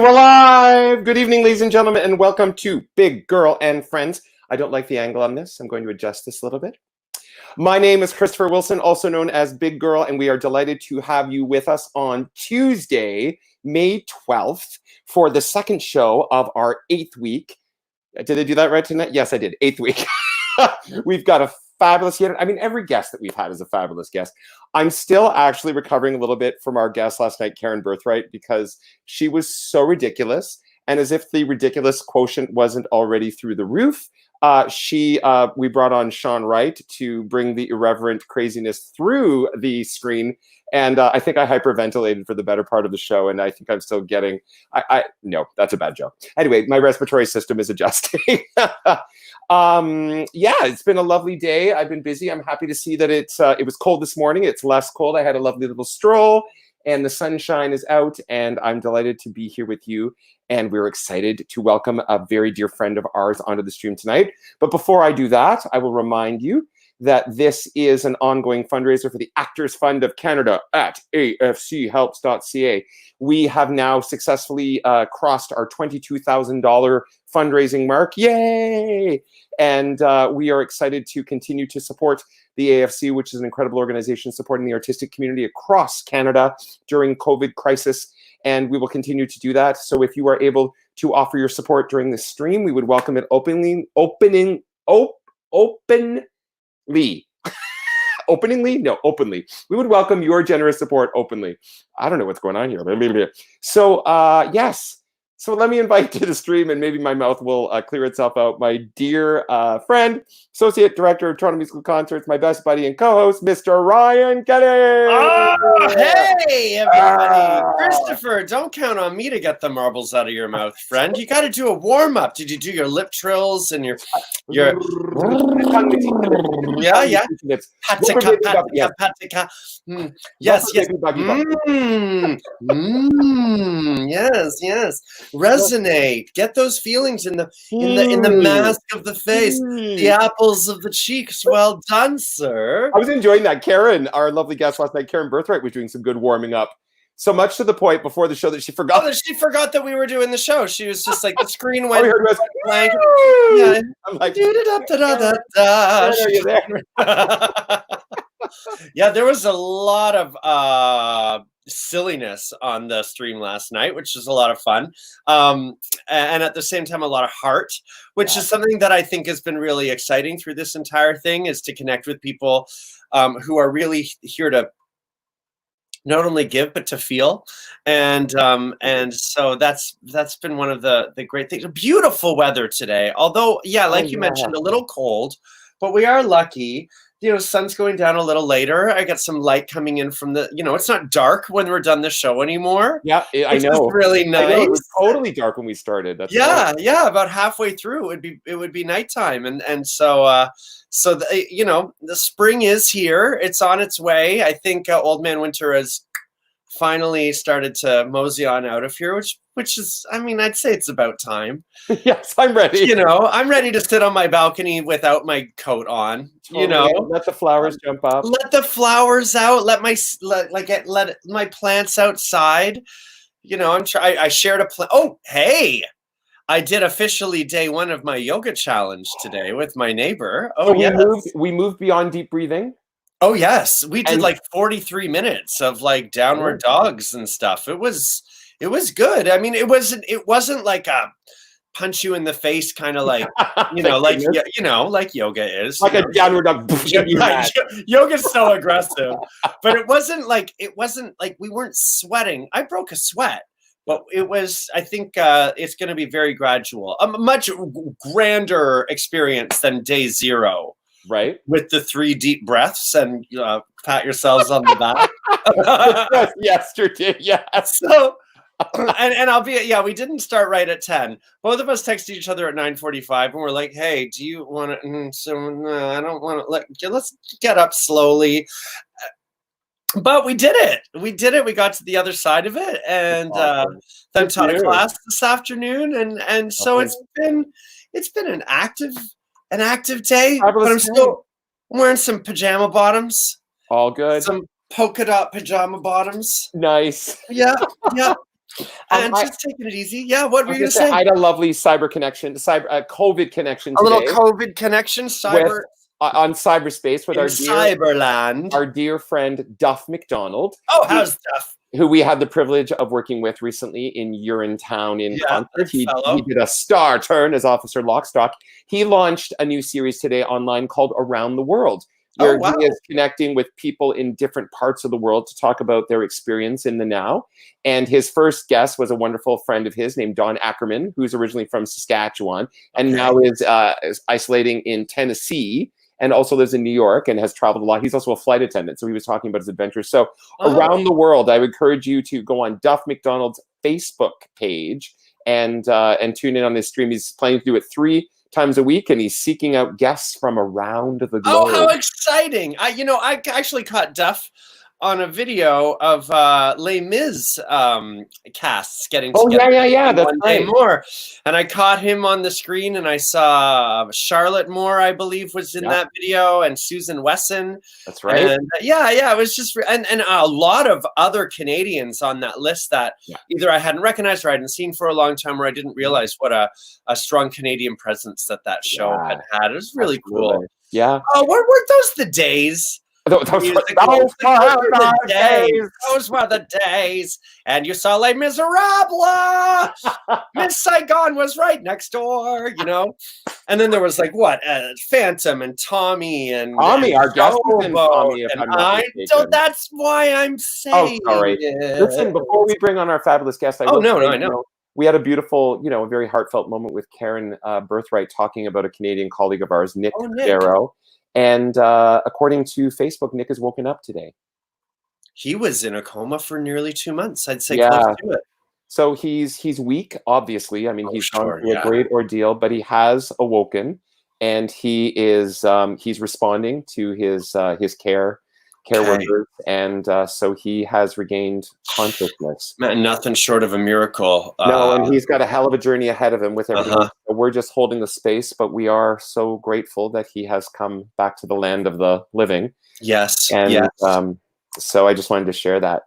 we're live! Good evening, ladies and gentlemen, and welcome to Big Girl and Friends. I don't like the angle on this. I'm going to adjust this a little bit. My name is Christopher Wilson, also known as Big Girl, and we are delighted to have you with us on Tuesday, May 12th, for the second show of our 8th week. Did I do that right tonight? Yes, I did. 8th week. We've got a fabulous guest. I mean, every guest that we've had is a fabulous guest. I'm still actually recovering a little bit from our guest last night, Karen Birthright, because she was so ridiculous. And as if the ridiculous quotient wasn't already through the roof, we brought on Sean Wright to bring the irreverent craziness through the screen. And I think I hyperventilated for the better part of the show. And I think I'm still getting, no, that's a bad joke. Anyway, my respiratory system is adjusting. Yeah, it's been a lovely day. I've been busy. I'm happy to see that it was cold this morning. It's less cold. I had a lovely little stroll and the sunshine is out, and I'm delighted to be here with you. And we're excited to welcome a very dear friend of ours onto the stream tonight. But before I do that, I will remind you that this is an ongoing fundraiser for the Actors Fund of Canada at afchelps.ca. We have now successfully crossed our $22,000 fundraising mark. Yay! And we are excited to continue to support the AFC, which is an incredible organization supporting the artistic community across Canada during COVID crisis. And we will continue to do that. So if you are able to offer your support during this stream, we would welcome it openly. Openly. We would welcome your generous support openly. I don't know what's going on here. So, yes. So let me invite to the stream, and maybe my mouth will clear itself out, my dear friend, Associate Director of Toronto Musical Concerts, my best buddy and co-host, Mr. Ryan Kelly. Oh, hey, everybody. Christopher, don't count on me to get the marbles out of your mouth, friend. You got to do a warm-up. Did you do your lip trills and your yeah. Yes. Yes. Resonate. Get those feelings in the mask of the face, the apples of the cheeks. Well done, sir. I was enjoying that. Karen, our lovely guest last night, Karen Birthright, was doing some good warming up. So much to the point before the show that she forgot. Oh, she forgot that we were doing the show. She was just like, the screen went blank. Yeah, I'm like, yeah, there was a lot of silliness on the stream last night, which was a lot of fun, and at the same time a lot of heart, which is something that I think has been really exciting through this entire thing, is to connect with people who are really here to not only give but to feel, and so that's been one of the great things. Beautiful weather today, although you mentioned, a little cold, but we are lucky. Sun's going down a little later. I got some light coming in from the, it's not dark when we're done the show anymore. Yeah, I know. Really nice. It was totally dark when we started. That's yeah. About halfway through, it would be nighttime, and so the spring is here. It's on its way. I think Old Man Winter has finally started to mosey on out of here, which is, I'd say it's about time. Yes, I'm ready. I'm ready to sit on my balcony without my coat on. Let the flowers jump up. Let the flowers out. Let my plants outside. I shared a plant. Oh, hey, I did officially day 1 of my yoga challenge today with my neighbor. Oh, so yes. We moved beyond deep breathing. Oh, yes. We did 43 minutes of downward dogs and stuff. It was good. It wasn't like a punch you in the face kind of like yoga is. Like a downward dog. Yoga's so aggressive. But it wasn't like we weren't sweating. I broke a sweat. But it was, I think it's going to be very gradual. A much grander experience than day 0. Right. With the 3 deep breaths and pat yourselves on the back. Yesterday, yes. So, and I'll be, we didn't start right at 10. Both of us texted each other at 9:45 and we're like, hey, do you want to, I don't want to, let's get up slowly. But we did it. We got to the other side of it, and then taught a class this afternoon, and so it's been an active day. But I'm still wearing some pajama bottoms. All good. Some polka dot pajama bottoms. Nice. Yeah. And just taking it easy. Yeah, what were you going to say? I had a lovely cyber connection, COVID connection A today. little COVID connection, cyber on cyberspace with Cyberland. our dear friend Duff McDonald. Oh, how's Duff? Who we had the privilege of working with recently in Urinetown in concert. He did a star turn as Officer Lockstock. He launched a new series today online called Around the World, where he is connecting with people in different parts of the world to talk about their experience in the now. And his first guest was a wonderful friend of his named Don Ackerman, who's originally from Saskatchewan and now is isolating in Tennessee, and also lives in New York and has traveled a lot. He's also a flight attendant, so he was talking about his adventures. So Around the World, I would encourage you to go on Duff McDonald's Facebook page and tune in on this stream. He's planning to do it 3 times a week, and he's seeking out guests from around the globe. Oh, how exciting! I actually caught Duff on a video of Les Mis casts getting together. That's one day more, and I caught him on the screen, and I saw Charlotte Moore, I believe, was in that video, and Susan Wesson. That's right. And it was just and a lot of other Canadians on that list that either I hadn't recognized or I hadn't seen for a long time, or I didn't realize what a strong Canadian presence that show had. It was really cool. Yeah. Oh, weren't those the days? Those were the days. And you saw Les Miserables. Miss Saigon was right next door, And then there was Phantom and Tommy and our guest was in Tommy. So that's why I'm saying. Oh, sorry. Listen, before we bring on our fabulous guest, I know. We had a beautiful, a very heartfelt moment with Karen Birthright talking about a Canadian colleague of ours, Nick Darrow. And according to Facebook, Nick has woken up today. He was in a coma for nearly 2 months. I'd say close to it. So he's weak, obvie's gone through a great ordeal, but he has awoken, and he is he's responding to his care workers, and so he has regained consciousness. Man, nothing short of a miracle. No, and he's got a hell of a journey ahead of him with everything. So we're just holding the space, but we are so grateful that he has come back to the land of the living. Yes, and so I just wanted to share that.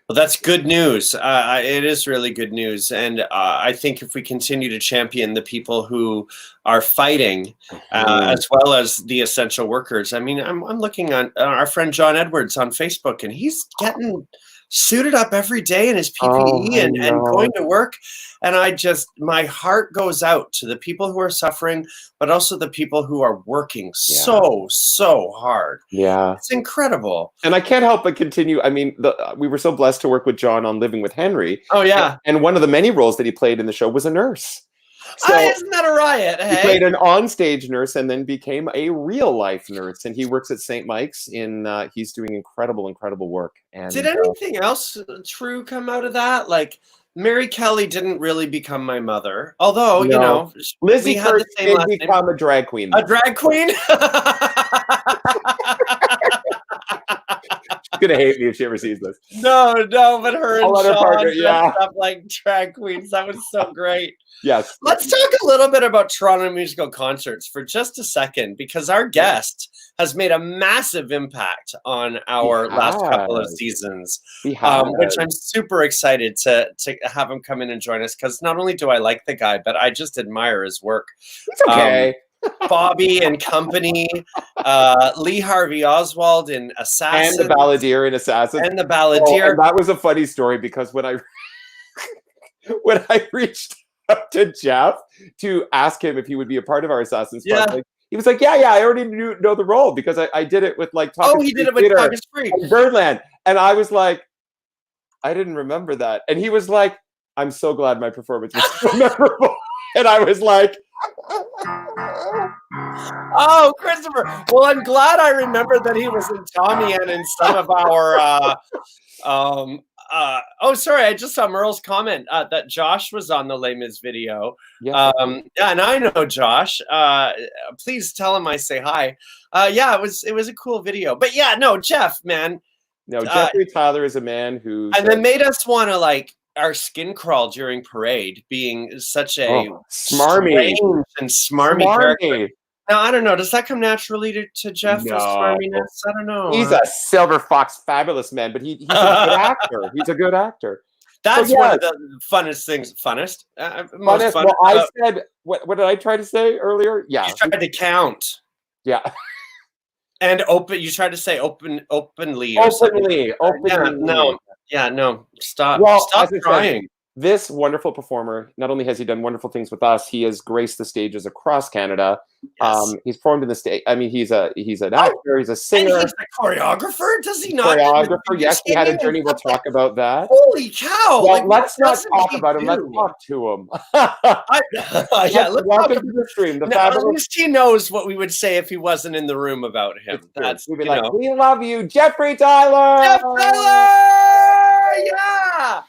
Well, that's good news. It is really good news. And I think if we continue to champion the people who are fighting, as well as the essential workers. I mean, I'm looking on our friend John Edwards on Facebook, and he's getting suited up every day in his PPE and going to work. And my heart goes out to the people who are suffering, but also the people who are working so hard. Yeah. It's incredible. And I can't help but continue. I mean, we were so blessed to work with John on Living with Henry. Oh, yeah. And one of the many roles that he played in the show was a nurse. So isn't that a riot? Hey? He played an onstage nurse and then became a real life nurse. And he works at St. Mike's he's doing incredible work. And did anything else true come out of that? Like Mary Kelly didn't really become my mother, although Lizzie Kirk did become a drag queen. A drag queen? She's gonna hate me if she ever sees this. No, but her and Sean dressed up like drag queens. That was so great. Yes. Let's talk a little bit about Toronto musical concerts for just a second, because our guest has made a massive impact on our last couple of seasons, which I'm super excited to have him come in and join us, because not only do I like the guy, but I just admire his work. It's okay. Bobby and Company, Lee Harvey Oswald in Assassins. And the Balladeer in Assassins. And the Balladeer. And that was a funny story, because when I reached up to Jeff to ask him if he would be a part of our Assassins project, he was like, yeah, I already know the role, because I did it with he did it with Talking Street and Birdland. And I was like, I didn't remember that. And he was like, I'm so glad my performance was so memorable. And I was like, oh, Christopher. Well, I'm glad I remembered that he was in Tommy and in some of our sorry, I just saw Merle's comment that Josh was on the Les Mis video. And I know Josh. Please tell him I say hi. It was a cool video. But Jeff, man. No, Geoffrey Tyler is a man who then made us want to our skin crawl during parade, being such a smarmy and smarmy character. Now, I don't know. Does that come naturally to Jeff? No. Smarminess? I don't know. He's a silver fox, fabulous man, but he's a good actor. He's a good actor. That's So, one yeah. of the funnest things. Most Funnest, fun. well, I said, what did I try to say earlier? Yeah. You tried to count. Yeah. And open. You tried to say openly. Or Openly. Yeah, no. Stop. Well, Stop as I said, trying. this wonderful performer, not only has he done wonderful things with us, he has graced the stages across Canada. Yes. He's performed in the state. I mean, he's an actor, he's a singer. And he's a choreographer? Does he not? Choreographer, yes, he had a journey. We'll talk about that. Holy cow! Well, let's not talk about him. Let's talk to him. Yeah, let's welcome to the stream. The at least he knows what we would say if he wasn't in the room about him. That's we'd be like, we love you, Geoffrey Tyler. Jeff Tyler! Yeah.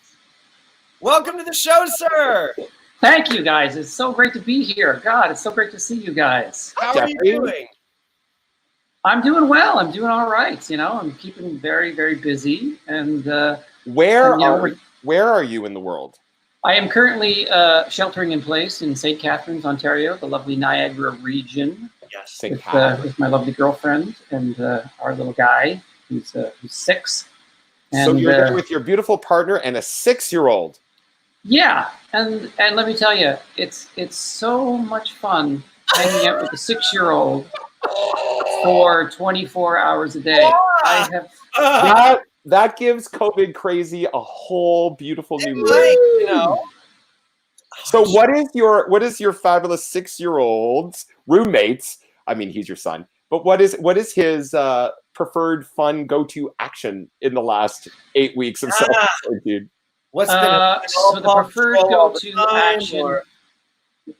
Welcome to the show, sir. Thank you, guys. It's so great to be here. God, it's so great to see you guys. How are you doing? I'm doing well. I'm doing all right. You know, I'm keeping very, very busy. And where are you in the world? I am currently sheltering in place in St. Catharines, Ontario, the lovely Niagara region. Yes, with my lovely girlfriend and our little guy who's 6. And, so you're there with your beautiful partner and a 6-year-old. Yeah, and let me tell you, it's so much fun hanging out with a 6-year-old for 24 hours a day. I have that gives COVID crazy a whole beautiful new meaning. You know. So what is your fabulous 6-year-old's roommates? I mean, he's your son, but what is his preferred fun go-to action in the last 8 weeks of self-quarantine? What's been so the preferred go-to action?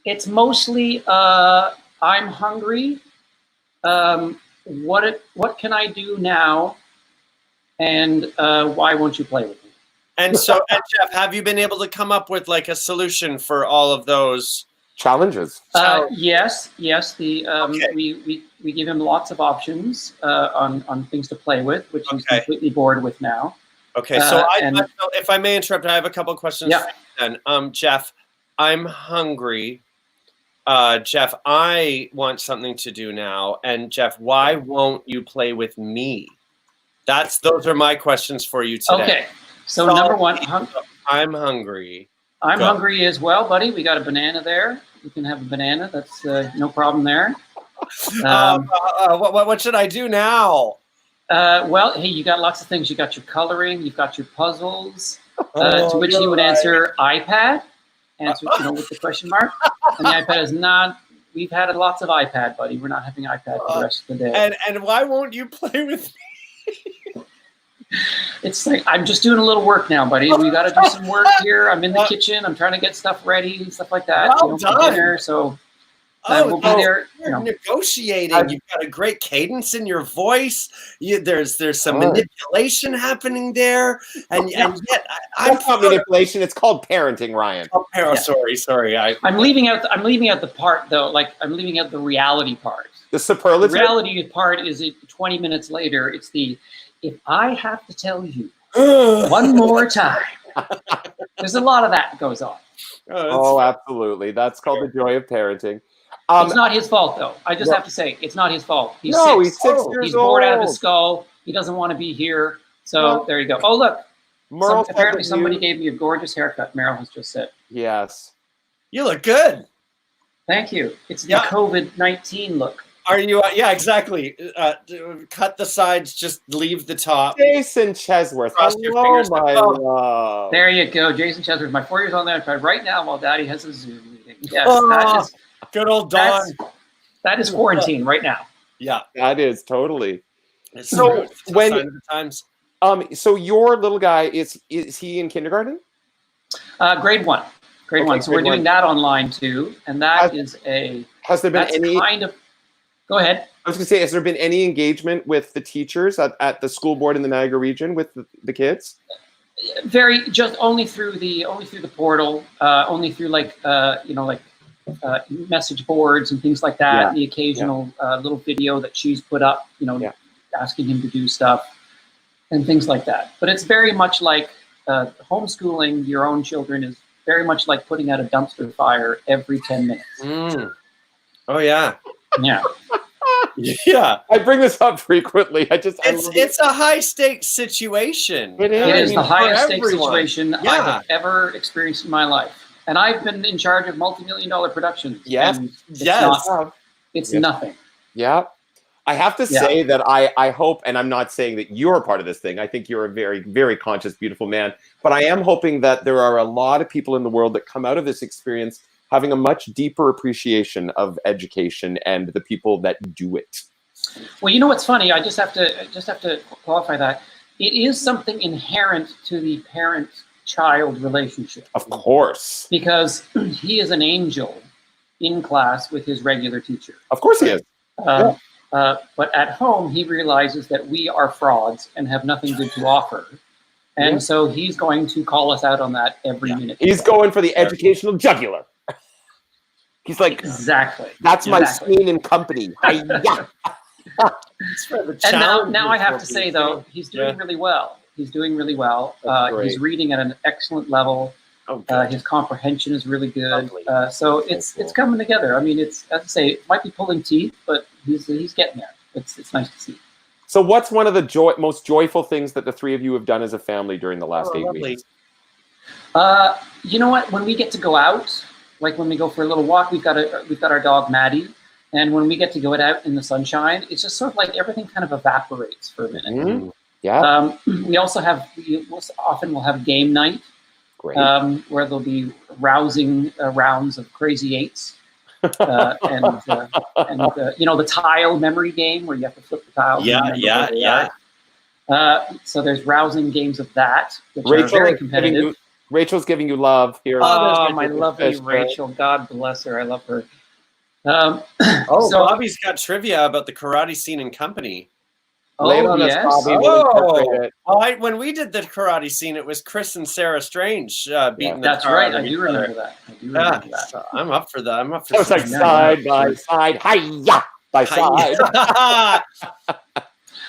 It's mostly I'm hungry. What can I do now? And why won't you play with me? And so, Jeff, have you been able to come up with like a solution for all of those challenges? Yes. We give him lots of options on things to play with, which he's completely bored with now. Okay, so if I may interrupt, I have a couple of questions. Yeah. For you then. Jeff, I'm hungry. Jeff, I want something to do now. And Jeff, why won't you play with me? Those are my questions for you today. Okay, so number one, I'm hungry. I'm hungry as well, buddy. We got a banana there. You can have a banana. That's no problem there. What should I do now? Well, hey, you got lots of things. You got your coloring. You've got your puzzles. To which he would answer iPad. Answer, with the question mark. And the iPad is not. We've had lots of iPad, buddy. We're not having iPad for the rest of the day. And why won't you play with me? It's like I'm just doing a little work now, buddy. We got to do some work here. I'm in the kitchen. I'm trying to get stuff ready and stuff like that. Well done. For dinner, so. We'll be there. You're negotiating. You've got a great cadence in your voice. There's some manipulation happening there, and yet that's not manipulation. It's called parenting, Ryan. Oh, sorry. I'm leaving out the part though. Like I'm leaving out the reality part. The superlative. The reality part is 20 minutes later. It's if I have to tell you one more time. There's a lot of that goes on. Oh, absolutely. That's called the joy of parenting. It's not his fault, though. I just have to say, it's not his fault. He's 6. He's 6 years old. He's bored out of his skull. He doesn't want to be here. So there you go. Oh, look. Apparently somebody gave me a gorgeous haircut, Meryl has just said. Yes. You look good. Thank you. It's the COVID-19 look. Are you? Yeah, exactly. Cut the sides, just leave the top. Jason Chesworth. Hello, my love. There you go. Jason Chesworth. My 4 years on there right now while Daddy has a Zoom meeting. Yes, good old Dawn. That is quarantine right now. Yeah, that is totally. So when times. So your little guy is he in kindergarten? Grade 1. Grade 1. So we're doing that online too, and that has there been any kind of. Go ahead. I was going to say, has there been any engagement with the teachers at the school board in the Niagara region with the kids? Just only through the portal, only through message boards and things like that. And the occasional little video that she's put up, asking him to do stuff and things like that. But it's very much like homeschooling your own children is very much like putting out a dumpster fire every 10 minutes. Oh yeah. Yeah. Yeah. I bring this up frequently. It's a high stakes situation. It is. It is the for highest stakes everyone. situation I have ever experienced in my life. And I've been in charge of multi-million-dollar productions. Yes. And it's Yes. it's Yes. nothing. Yeah. I have to say that I hope, and I'm not saying that you're a part of this thing. I think you're a very, very conscious, beautiful man. But I am hoping that there are a lot of people in the world that come out of this experience having a much deeper appreciation of education and the people that do it. Well, you know what's funny? I just have to qualify that. It is something inherent to the parent-child relationship. Of course. Because he is an angel in class with his regular teacher. Of course he is. But at home, he realizes that we are frauds and have nothing good to offer. And so he's going to call us out on that every minute. He's going for the educational jugular. He's like, exactly. That's my scene in company. And now I have to say, though, he's doing really well. He's doing really well. He's reading at an excellent level. His comprehension is really good. So it's coming together. I mean, it's, as I say, it might be pulling teeth, but he's getting there. It's nice to see. So what's one of the most joyful things that the three of you have done as a family during the last 8 weeks? You know what? When we get to go out, like when we go for a little walk, we've got our dog Maddie, and when we get to go out in the sunshine, it's just sort of like everything kind of evaporates for a minute. Mm-hmm. Yeah. We often will have game night. Great. Where there'll be rousing rounds of crazy eights, and the tile memory game where you have to flip the tiles. So there's rousing games of that, which are very competitive. Rachel's giving you love here. Oh, my lovely Rachel. God bless her. I love her. So Bobby's got trivia about the karate scene in Company. Yes. When we did the karate scene, it was Chris and Sarah Strange beating. That's right. I do remember that. So I'm up for that. So it's like side by side, hi-ya, by side.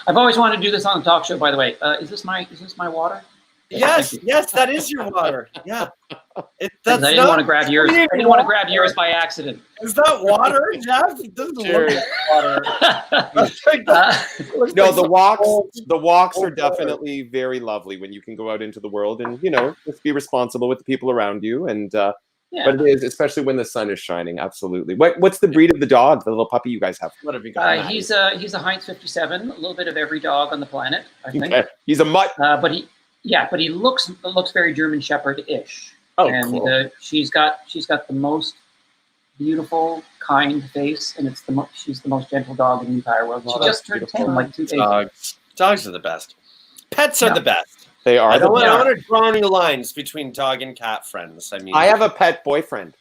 I've always wanted to do this on the talk show. By the way, is this my water? Yes, that is your water. Yeah. I didn't want to grab yours. I didn't want to grab yours by accident. Is that water, Jeff? It doesn't look like water. No, the walks are definitely very lovely when you can go out into the world and, just be responsible with the people around you. And but it is, especially when the sun is shining. Absolutely. What's the breed of the dog, the little puppy you guys have? What have you got? He's a Heinz 57, a little bit of every dog on the planet, I think. Okay. He's a mutt. But he looks very German Shepherd-ish. Oh, and cool. She's got the most beautiful, kind face, and she's the most gentle dog in the entire world. She just turned 10 like 2 days ago. Dogs are the best. Pets are the best. They are. I don't want to draw any lines between dog and cat friends. I mean, I have a pet boyfriend.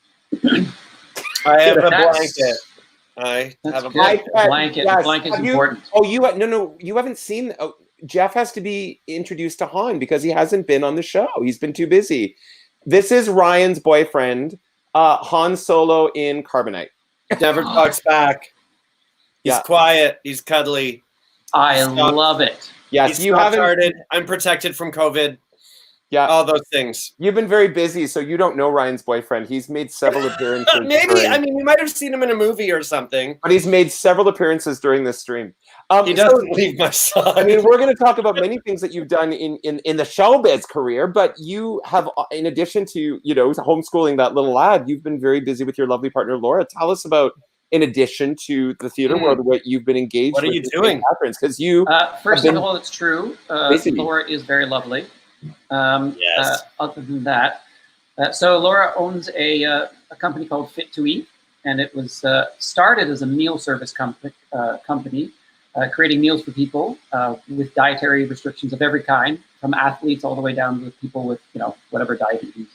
I have a blanket. I have a blanket. The blanket is important. You haven't seen. Jeff has to be introduced to Han because he hasn't been on the show. He's been too busy. This is Ryan's boyfriend, Han Solo in Carbonite. Never talks back. He's quiet. He's cuddly. I love it. Yes, you haven't. I'm protected from COVID. Yeah, all those things. You've been very busy, so you don't know Ryan's boyfriend. He's made several appearances. Maybe. I mean, you might have seen him in a movie or something. But he's made several appearances during this stream. He doesn't leave my side. I mean, we're going to talk about many things that you've done in the showbiz career, but you have, in addition to, homeschooling that little lad, you've been very busy with your lovely partner, Laura. Tell us about, in addition to the theater world, what you've been engaged with. What are you doing? Because you... First of all, it's true. Laura is very lovely. Yes. Other than that, so Laura owns a company called Fit to Eat, and it was started as a meal service company, creating meals for people with dietary restrictions of every kind, from athletes all the way down to people with whatever diabetes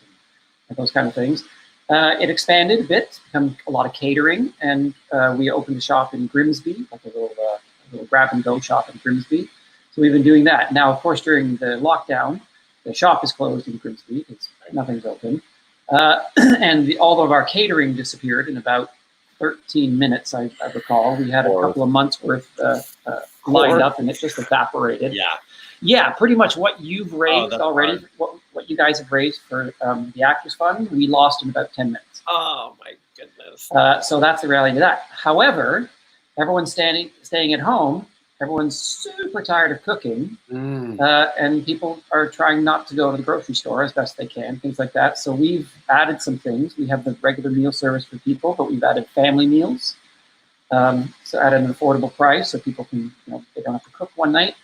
and those kind of things. It expanded a bit, become a lot of catering, and we opened a shop in Grimsby, like a little grab and go shop in Grimsby. So we've been doing that. Now, of course, during the lockdown, the shop is closed in Grimsby because nothing's open. And all of our catering disappeared in about 13 minutes, I recall. We had a couple of months worth lined up, and it just evaporated. Yeah, pretty much what you've raised already, what you guys have raised for the Actors Fund, we lost in about 10 minutes. Oh, my goodness. So that's the reality of that. However, everyone's staying at home. Everyone's super tired of cooking, and people are trying not to go to the grocery store as best they can, things like that. So we've added some things. We have the regular meal service for people, but we've added family meals. So at an affordable price, so people can, they don't have to cook one night.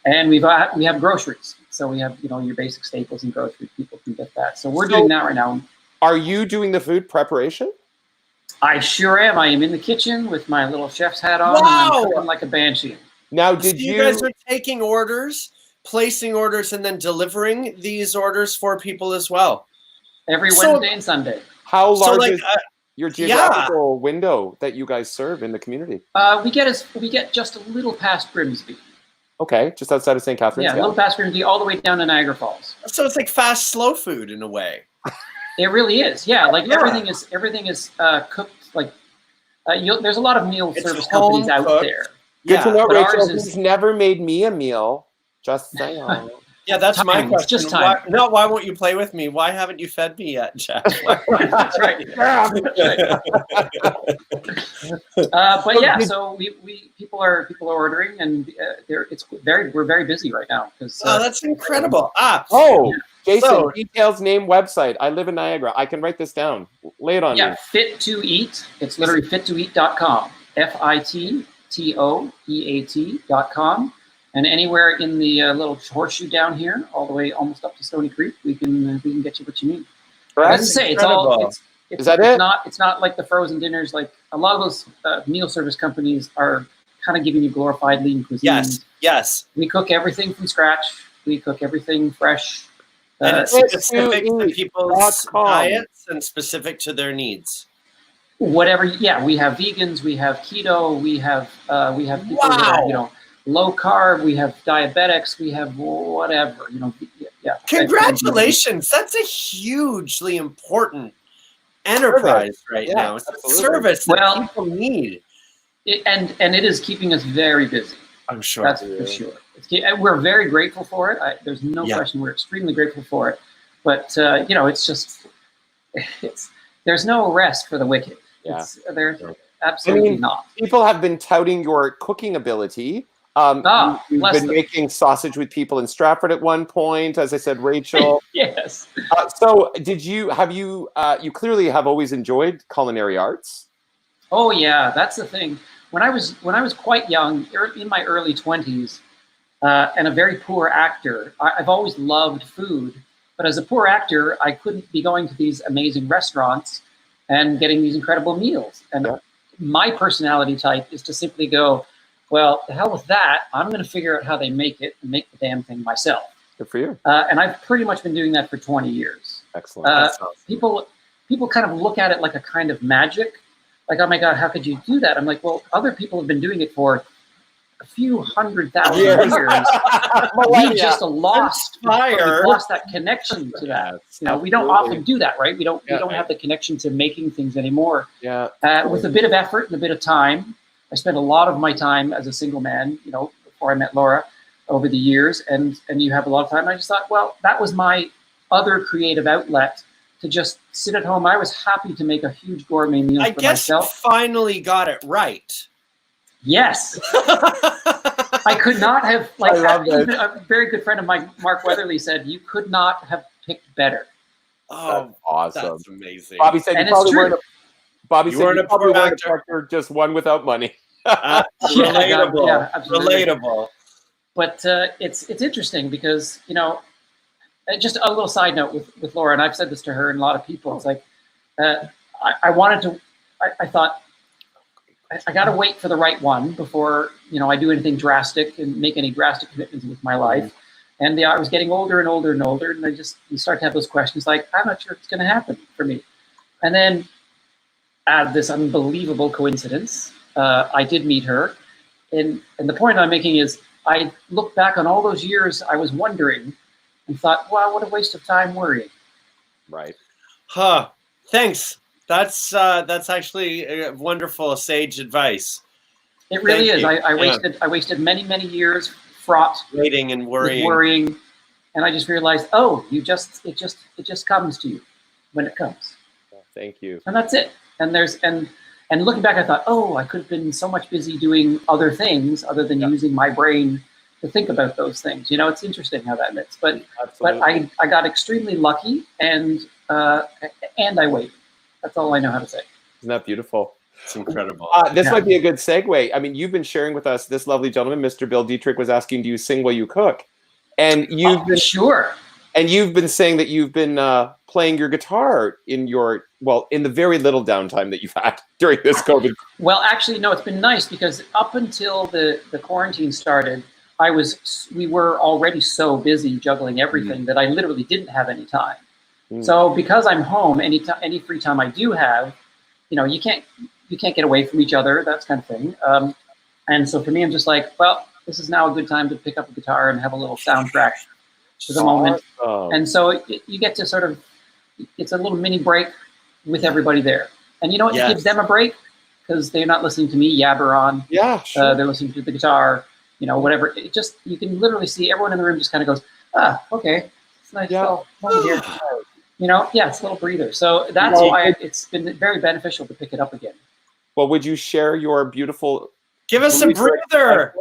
And we have groceries. So we have, your basic staples and groceries. People can get that. So we're doing that right now. Are you doing the food preparation? I sure am. I am in the kitchen with my little chef's hat on. Wow! And I'm cooking like a banshee. Now, So you guys are taking orders, placing orders, and then delivering these orders for people as well? Every Wednesday and Sunday. How large is your geographical window that you guys serve in the community? We get just a little past Grimsby. Okay, just outside of St. Catharines. Yeah, a little past Grimsby, all the way down to Niagara Falls. So it's like fast, slow food in a way. It really is. Yeah, like everything is cooked. Like there's a lot of meal service companies out there. Good to know, Rachel. Who's never made me a meal? Just saying. Yeah, that's my question. Just time. Why won't you play with me? Why haven't you fed me yet, Jeff? That's right. But yeah, so people are ordering, and we're very busy right now because. That's incredible. Jason, details, name, website. I live in Niagara. I can write this down. Lay it on me. Yeah, Fit to Eat. It's literally fittoeat.com. FITTOEAT.com. And anywhere in the little horseshoe down here, all the way almost up to Stony Creek, we can get you what you need. As I say, it's not like the frozen dinners. Like a lot of those meal service companies are kind of giving you glorified lean cuisine. Yes. We cook everything from scratch. We cook everything fresh. And it's specific to people's diets and specific to their needs. Whatever. Yeah, we have vegans. We have keto. We have people that are, low carb. We have diabetics. We have whatever. Yeah. Congratulations! That's a hugely important enterprise now. It's a service that people need. And it is keeping us very busy. I'm sure. That's for sure. We're very grateful for it. There's no question. We're extremely grateful for it. But it's just there's no rest for the wicked. Yeah. There's absolutely not. People have been touting your cooking ability. You've been making sausage with people in Stratford at one point, as I said, Rachel. Yes. So you clearly have always enjoyed culinary arts. Oh yeah, that's the thing. When I was quite young, in my early 20s, and a very poor actor, I've always loved food. But as a poor actor, I couldn't be going to these amazing restaurants and getting these incredible meals. And my personality type is to simply go, well, the hell with that. I'm going to figure out how they make it and make the damn thing myself. Good for you. And I've pretty much been doing that for 20 years. Excellent. People kind of look at it like a kind of magic. Like, oh my God, how could you do that? I'm like, well, other people have been doing it for a few 100,000 years. We've just lost that connection to that. We don't often do that, right? We don't have the connection to making things anymore. Yeah. With a bit of effort and a bit of time. I spent a lot of my time as a single man, before I met Laura, over the years, and you have a lot of time. I just thought, well, that was my other creative outlet to just sit at home. I was happy to make a huge gourmet meal for myself. You finally got it right. Yes. I could not have, a very good friend of mine, Mark Weatherly, said, you could not have picked better. Oh, that's awesome. That's amazing. Bobby said you probably weren't a poor actor, just one without money. Relatable. Yeah, absolutely. Relatable. But it's interesting because, just a little side note with Laura, and I've said this to her and a lot of people. It's like, I thought, I got to wait for the right one before, I do anything drastic and make any drastic commitments with my life. And I was getting older and older and older. And you start to have those questions like, I'm not sure it's going to happen for me. And then out of this unbelievable coincidence, I did meet her. And the point I'm making is I look back on all those years I was wondering and thought, wow, what a waste of time worrying. Right. Thanks. That's actually wonderful, sage advice. It really is. I wasted many, many years fraught waiting and worrying. And I just realized, it just comes to you when it comes. Thank you. And that's it. And And looking back, I thought, oh, I could have been so much busy doing other things other than using my brain to think about those things. You know, it's interesting how that is. But I got extremely lucky, and I waited. That's all I know how to say. Isn't that beautiful? It's incredible. This might be a good segue. I mean, you've been sharing with us, this lovely gentleman, Mr. Bill Dietrich, was asking, do you sing while you cook? And you've been sure. And you've been saying that you've been playing your guitar in the very little downtime that you've had during this COVID. Well, actually, no, it's been nice because up until the quarantine started, we were already so busy juggling everything that I literally didn't have any time. So because I'm home, any free time I do have, you know, you can't get away from each other, that kind of thing. And so for me, I'm just like, well, this is now a good time to pick up a guitar and have a little soundtrack to the moment. And so you get to sort of, it's a little mini break with everybody there. And you know what, it gives them a break because they're not listening to me yabber on. Yeah, sure. They're listening to the guitar, you know, whatever. It just, you can literally see everyone in the room just kind of goes, okay, it's nice. Yeah. Here. You know, it's a little breather. So that's why it's been very beneficial to pick it up again. Well, would you share your beautiful... Give us a breather.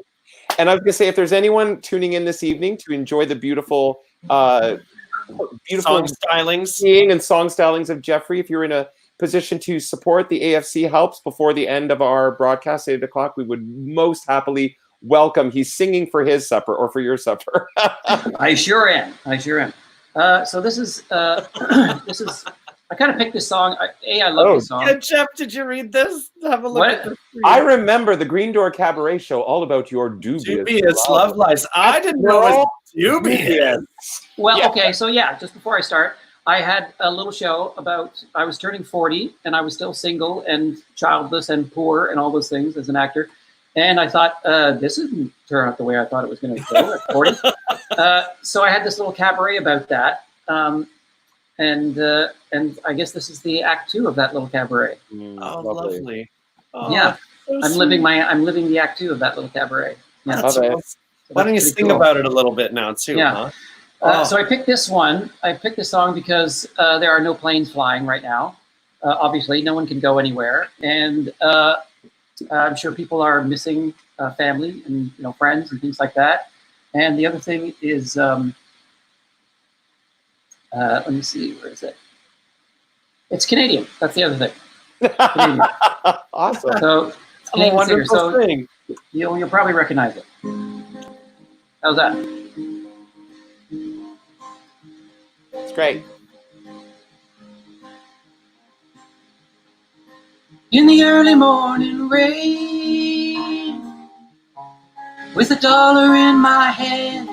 And I was going to say, if there's anyone tuning in this evening to enjoy the beautiful song stylings and song stylings of Geoffrey, if you're in a position to support the AFC helps before the end of our broadcast at 8 o'clock, we would most happily welcome. He's singing for his supper or for your supper. I sure am. So this is I kind of picked this song. I love this song. Yeah, Jeff, did you read this? Have a look at this. I remember the Green Door Cabaret show, all about your dubious love lives. I didn't know it was dubious. Well, okay, so just before I start, I had a little show about, I was turning 40 and I was still single and childless and poor and all those things as an actor. And I thought, this didn't turn out the way I thought it was going to go at 40. So I had this little cabaret about that. And I guess this is the act 2 of that little cabaret. Lovely. Oh, yeah, so I'm living the act 2 of that little cabaret. Yeah. So why don't you sing about it a little bit now too? Yeah. Huh? So I picked this one. I picked this song because there are no planes flying right now. Obviously, no one can go anywhere, and I'm sure people are missing family and friends and things like that. And the other thing is, let me see, where is it? It's Canadian. That's the other thing. Awesome. So it's Canadian singer. So thing. You'll probably recognize it. How's that? It's great. In the early morning rain, with $1 in my hand,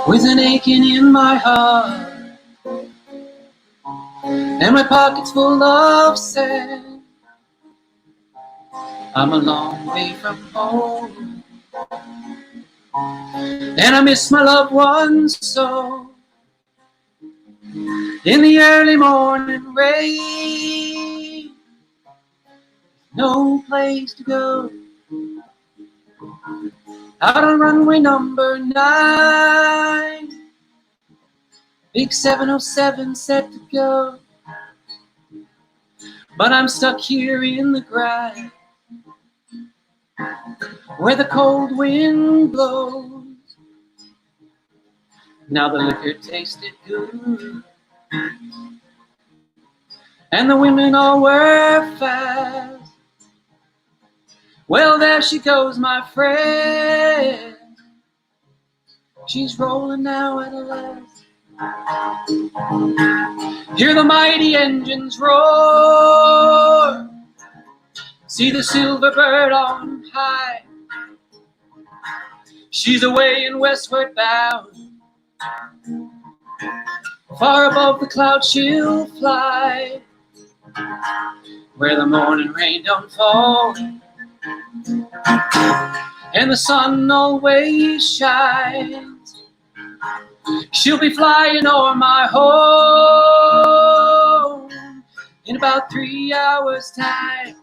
with an aching in my heart, and my pockets full of sand, I'm a long way from home, and I miss my loved ones so. In the early morning rain, no place to go. Out on runway number 9, big 707 set to go. But I'm stuck here in the grass, where the cold wind blows. Now the liquor tasted good, and the women all were fast. Well, there she goes, my friend. She's rolling now at last. Hear the mighty engines roar. See the silver bird on high. She's away and westward bound. Far above the clouds she'll fly, where the morning rain don't fall, and the sun always shines. She'll be flying o'er my home in about 3 hours' time.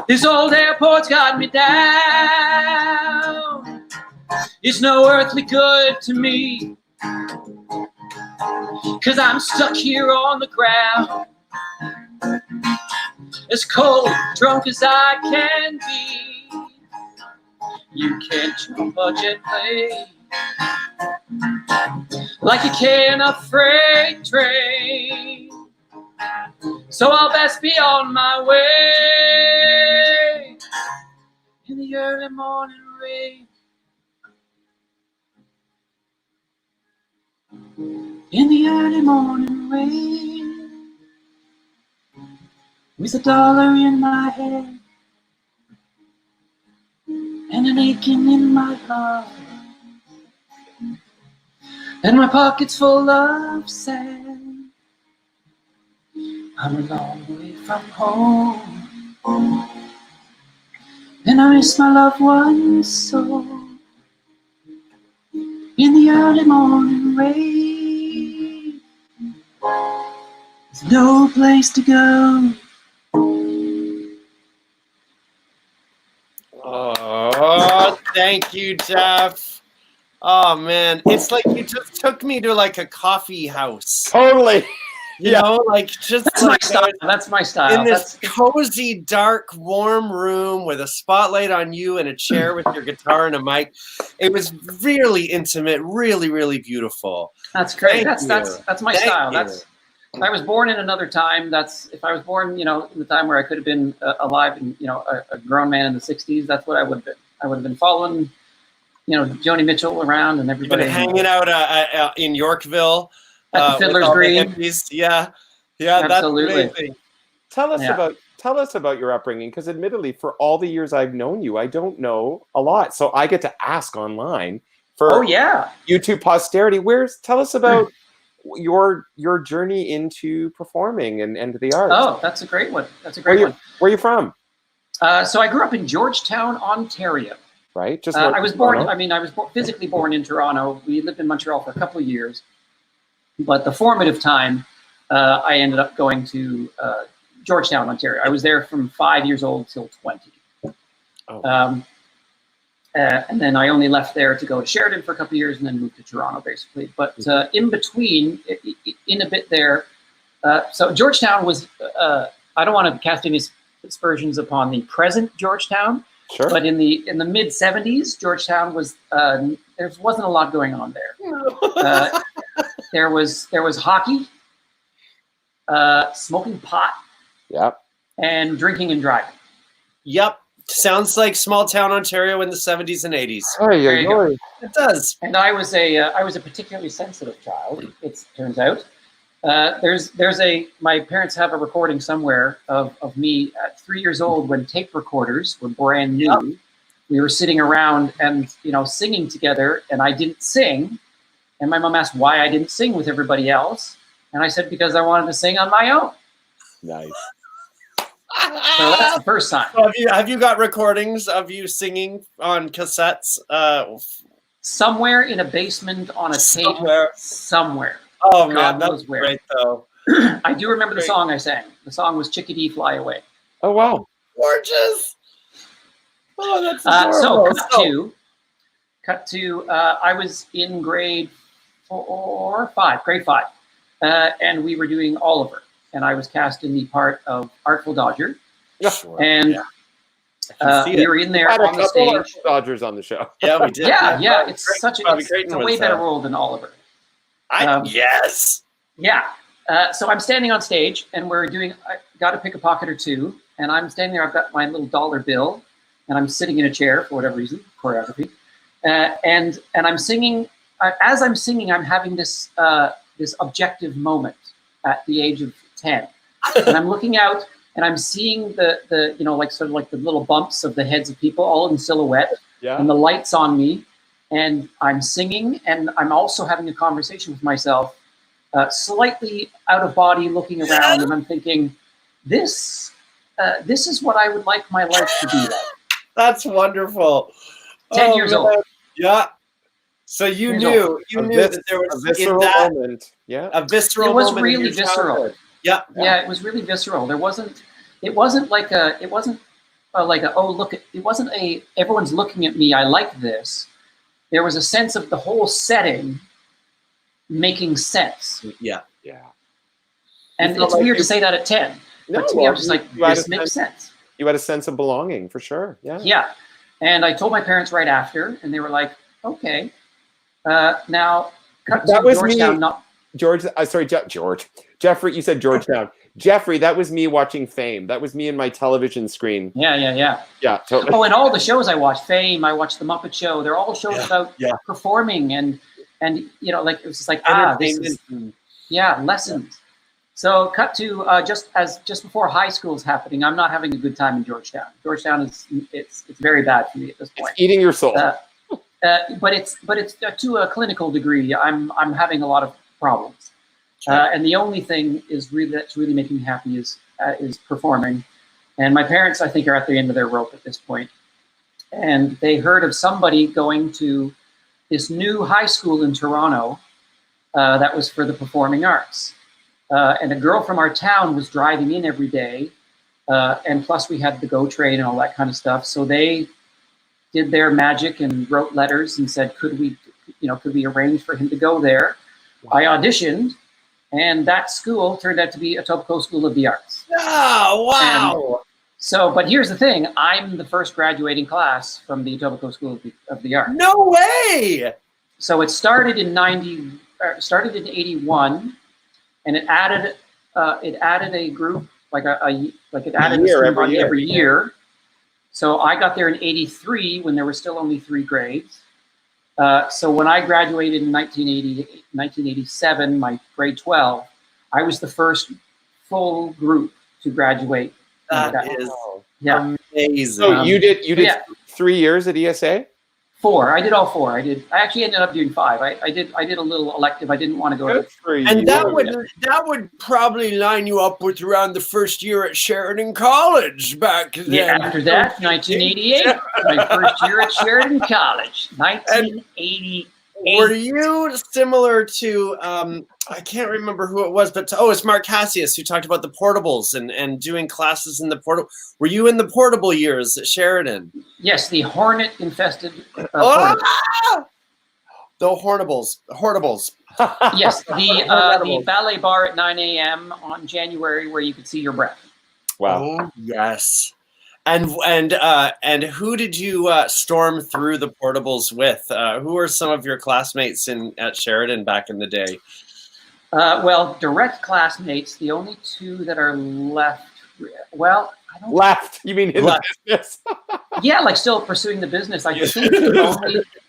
This old airport's got me down. It's no earthly good to me. 'cause I'm stuck here on the ground, as cold, drunk as I can be. You can't jump a jet plane like you can a freight train. So I'll best be on my way in the early morning rain. In the early morning rain, with $1 in my hand and an aching in my heart, and my pockets full of sand. I'm a long way from home, and I miss my loved ones so. In the early morning rain, there's no place to go. Oh, thank you, Jeff. Oh man, it's like you just took me to like a coffee house. Totally. You know, like just That's like my style. That's my style. in this cozy, dark, warm room with a spotlight on you and a chair with your guitar and a mic. It was really intimate, really, really beautiful. That's great. Thank That's my Thank style. you. That's if I was born in another time. That's if I was born, you know, in the time where I could have been alive and, you know, a grown man in the '60s. That's what I would have been. I would have been following, you know, Joni Mitchell around and everybody. Been hanging out in Yorkville at the Fiddler's Green. Yeah, absolutely. That's amazing. Tell us about your upbringing, because admittedly, for all the years I've known you, I don't know a lot. So I get to ask online for YouTube posterity. Tell us about your journey into performing and the arts. Oh, that's a great one. That's a great one. Where are you from? So I grew up in Georgetown, Ontario. Right. Just I was born. I mean, I was physically born in Toronto. We lived in Montreal for a couple of years, but the formative time, I ended up going to Georgetown, Ontario. I was there from 5 years old till 20. Oh. And then I only left there to go to Sheridan for a couple of years and then moved to Toronto, basically. But in between, in a bit there, so Georgetown was, I don't want to cast any aspersions upon the present Georgetown, but in the mid 70s, Georgetown was, there wasn't a lot going on there. There was hockey, smoking pot, and drinking and driving. Yep. Sounds like small town Ontario in the 70s and 80s. It does. And I was a particularly sensitive child, it turns out. My parents have a recording somewhere of me at 3 years old when tape recorders were brand new. Yep. We were sitting around and, you know, singing together, and I didn't sing. And my mom asked why I didn't sing with everybody else. And I said, because I wanted to sing on my own. Nice. So that's the first time. So have you got recordings of you singing on cassettes? Somewhere in a basement on a tape. Somewhere. Oh man, that was great though. I do remember the song I sang. The song was "Chickadee Fly Away." Oh wow, gorgeous! Oh, that's adorable. So cut to. I was in grade 5, and we were doing Oliver. And I was cast in the part of Artful Dodger. And we were in there on the stage. Dodgers on the show. Yeah, we did. Yeah. It's a way better role than Oliver. Yes. Yeah. So I'm standing on stage, and we're doing. I got to pick a pocket or two, and I'm standing there. I've got my little dollar bill, and I'm sitting in a chair for whatever reason, choreography, and I'm singing. As I'm singing, I'm having this objective moment at the age of 10, and I'm looking out and I'm seeing the you know, like sort of like the little bumps of the heads of people all in silhouette, and the lights on me, and I'm singing, and I'm also having a conversation with myself, slightly out of body, looking around, and I'm thinking, this is what I would like my life to be like. That's wonderful. 10 years old. Yeah. So you knew that there was a visceral moment. Yeah. A visceral moment. It was moment really visceral. Yeah. Yeah, it was really visceral. It wasn't like it wasn't everyone's looking at me, I like this. There was a sense of the whole setting making sense. Yeah. Yeah. And felt it's like weird you- to say that at 10. No, But to me, I'm just like, you had this a makes sense. You had a sense of belonging for sure. Yeah. Yeah. And I told my parents right after, and they were like, okay. Now, cut That to was Georgetown. me. Not, George, sorry, George. Jeffrey, you said Georgetown. Jeffrey, that was me watching Fame. That was me and my television screen. yeah. Yeah, totally. Oh, and all the shows I watched, Fame, I watched The Muppet Show. They're all shows about performing and you know, like it was just like this is lessons. So cut to just before high school is happening. I'm not having a good time in Georgetown. Georgetown is it's very bad for me at this point. It's eating your soul. But it's to a clinical degree. I'm having a lot of problems, and the only thing that's really making me happy is performing. And my parents, I think, are at the end of their rope at this point. And they heard of somebody going to this new high school in Toronto that was for the performing arts. And a girl from our town was driving in every day. And plus we had the GO train and all that kind of stuff. So they did their magic and wrote letters and said, could we arrange for him to go there? Wow. I auditioned, and that school turned out to be Etobicoke School of the Arts. Oh, wow. And but here's the thing. I'm the first graduating class from the Etobicoke School of the Arts. No way! So it started in 81, and it added a group, it added every year. So I got there in 83 when there were still only 3 grades. So when I graduated in 1987, my grade 12, I was the first full group to graduate. That is amazing. So you did 3 years at ESA? 4. I did all 4. I actually ended up doing 5. I did a little elective. I didn't want to go. And that would probably line you up with around the first year at Sheridan College back then. Yeah, after that, 1988, my first year at Sheridan College, 1988. Were you similar to, I can't remember who it was, but it's Mark Cassius who talked about the portables and doing classes in the portable. Were you in the portable years at Sheridan? Yes, the hornet-infested The hortables. Yes, the ballet bar at 9 a.m. on January where you could see your breath. Wow. Oh, yes. And who did you storm through the portables with? Who were some of your classmates at Sheridan back in the day? Well, direct classmates, the only 2 that are left. Well, I don't. Left? You mean in the business? Yeah, like still pursuing the business. I think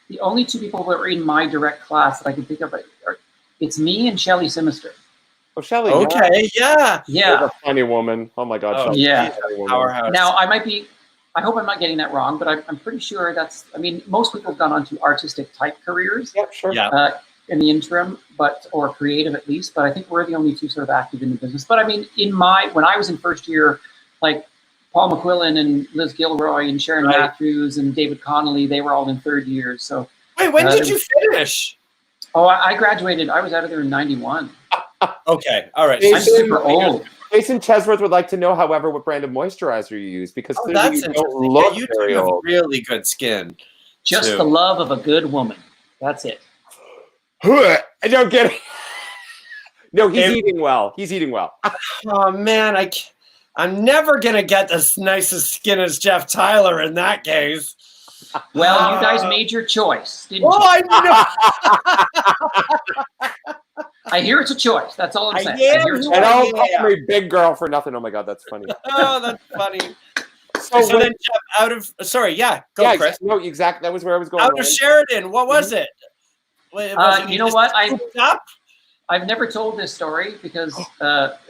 the only 2 people that were in my direct class that I can think of it's me and Shelley Simister. Oh, Shelley. Okay, yeah. What a funny woman. Oh my God. Oh, yeah. Powerhouse. Now I hope I'm not getting that wrong, but I'm pretty sure most people have gone on to artistic type careers. Yep, sure. Yeah. In the interim, or creative at least, but I think we're the only 2 sort of active in the business. But I mean, when I was in first year, like Paul McQuillan and Liz Gilroy and Sharon Matthews and David Connolly, they were all in 3rd year. So wait, when did you finish? Oh, I graduated. I was out of there in 91. Okay, all right. I'm super old. Jason Chesworth would like to know, however, what brand of moisturizer you use, because clearly you don't look very old. You have really good skin. Just the love of a good woman. That's it. I don't get it. No, he's eating well. He's eating well. Oh man, I'm never gonna get the nicest skin as Jeff Tyler in that case. Well, you guys made your choice, didn't you? I know. I hear it's a choice. That's all I'm saying. And I'll call me big girl for nothing. Oh my God, that's funny. Oh, that's funny. So then, Jeff, go, Chris. No, exactly. That was where I was going. Out of Sheridan, what was it? You know what? I've never told this story because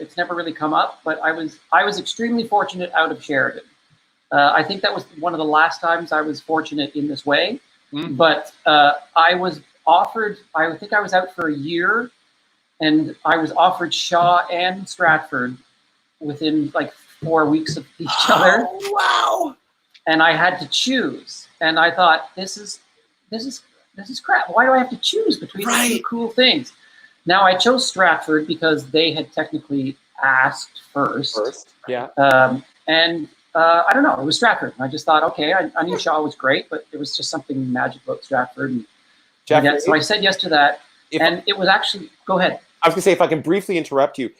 it's never really come up. But I was extremely fortunate out of Sheridan. I think that was one of the last times I was fortunate in this way. Mm. But I was offered. I think I was out for a year, and I was offered Shaw and Stratford within like 4 weeks of each other. Wow! And I had to choose, and I thought, this is crap. Why do I have to choose between these 2 cool things? Now I chose Stratford because they had technically asked first. Yeah. And I don't know. It was Stratford. And I just thought, okay, I knew Shaw was great, but there was just something magic about Stratford. And so I said yes to that. And it was actually, go ahead. I was gonna say, if I can briefly interrupt you,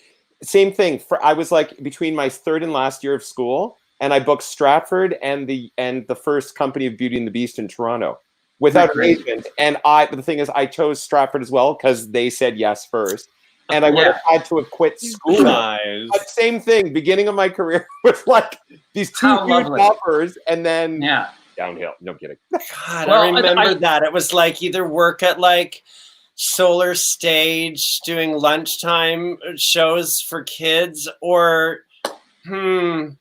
same thing. I was like between my third and last year of school, and I booked Stratford and the first company of Beauty and the Beast in Toronto without an agent. And the thing is, I chose Stratford as well because they said yes first. And I would have had to have quit school. Nice. But same thing, beginning of my career with like these two huge offers, and then downhill. No kidding. God, well, I remember that. It was like either work at like Solar Stage doing lunchtime shows for kids, or doing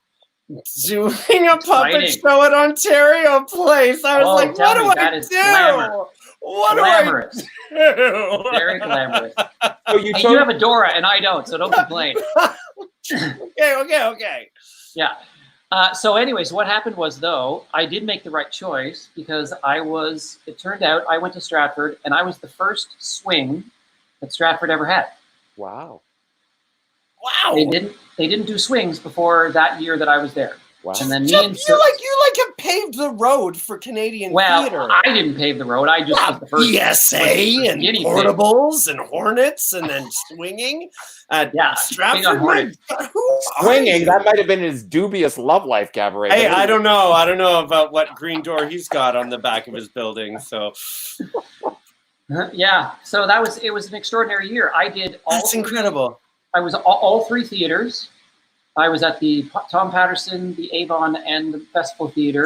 a puppet show at Ontario Place. I was like, what do I do? Glamour. What glamorous. do I do? Very glamorous. So you have a Dora and I don't, so don't complain. Okay. Yeah. So anyways, what happened was, though, I did make the right choice because it turned out I went to Stratford and I was the first swing that Stratford ever had. Wow. They didn't do swings before that year that I was there. Wow. And then you have paved the road for Canadian theater. I didn't pave the road. I just was the first. PSA and portables and Hornets and then swinging at Stratford. Swinging, that might have been his dubious love life cabaret. Hey, I don't know. I don't know about what green door he's got on the back of his building. So yeah. So it was an extraordinary year. I did That's incredible. I was all three theaters. I was at the Tom Patterson, the Avon, and the Festival Theater.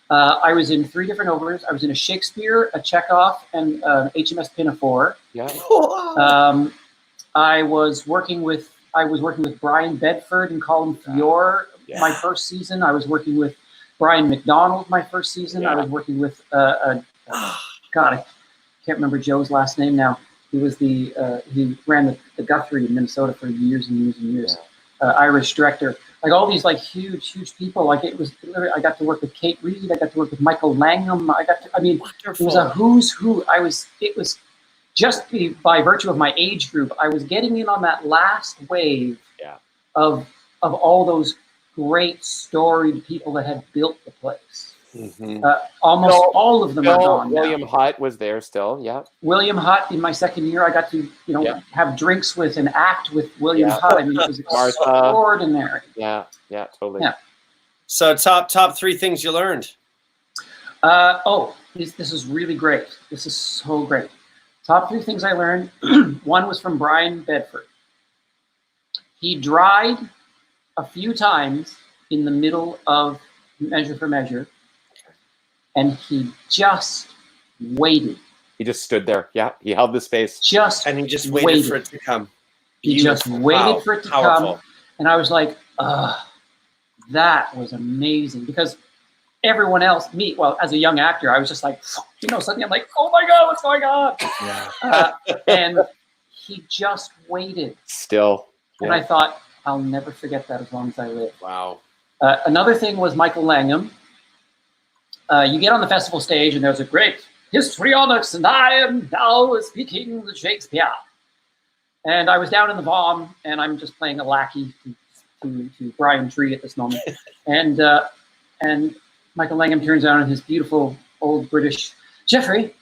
I was in 3 different overs. I was in a Shakespeare, a Chekhov, and HMS Pinafore. Yeah. I was working with Brian Bedford and Colin Fiore my first season. I was working with Brian McDonald my first season. I was working with God, I can't remember Joe's last name now. He was he ran the Guthrie in Minnesota for years and years and years. Irish director, like all these like huge people. Like it was, I got to work with Kate Reed. I got to work with Michael Langham. It was a who's who. It was just by virtue of my age group, I was getting in on that last wave of all those great storied people that had built the place. Mm-hmm. Almost all of them are gone now. William Hutt was there still, William Hutt, in my second year, I got to have drinks with and act with William Hutt. I mean, it was extraordinary. Yeah, totally. Yeah. So top 3 things you learned. This is really great. This is so great. Top 3 things I learned. One was from Brian Bedford. He dried a few times in the middle of Measure for Measure. And he just waited. He just stood there. Yeah, he held the space. And he just waited for it to come. He just waited for it to come. And I was like, that was amazing. Because everyone else, as a young actor, I was just like, suddenly I'm like, oh my God, what's going on? Yeah. And he just waited. Still. And I thought, I'll never forget that as long as I live. Wow. Another thing was Michael Langham. You get on the festival stage and there's a great histrionics, and I am now speaking the Shakespeare. And I was down in the Vom, and I'm just playing a lackey to Brian Tree at this moment. And Michael Langham turns around in his beautiful old British, Geoffrey,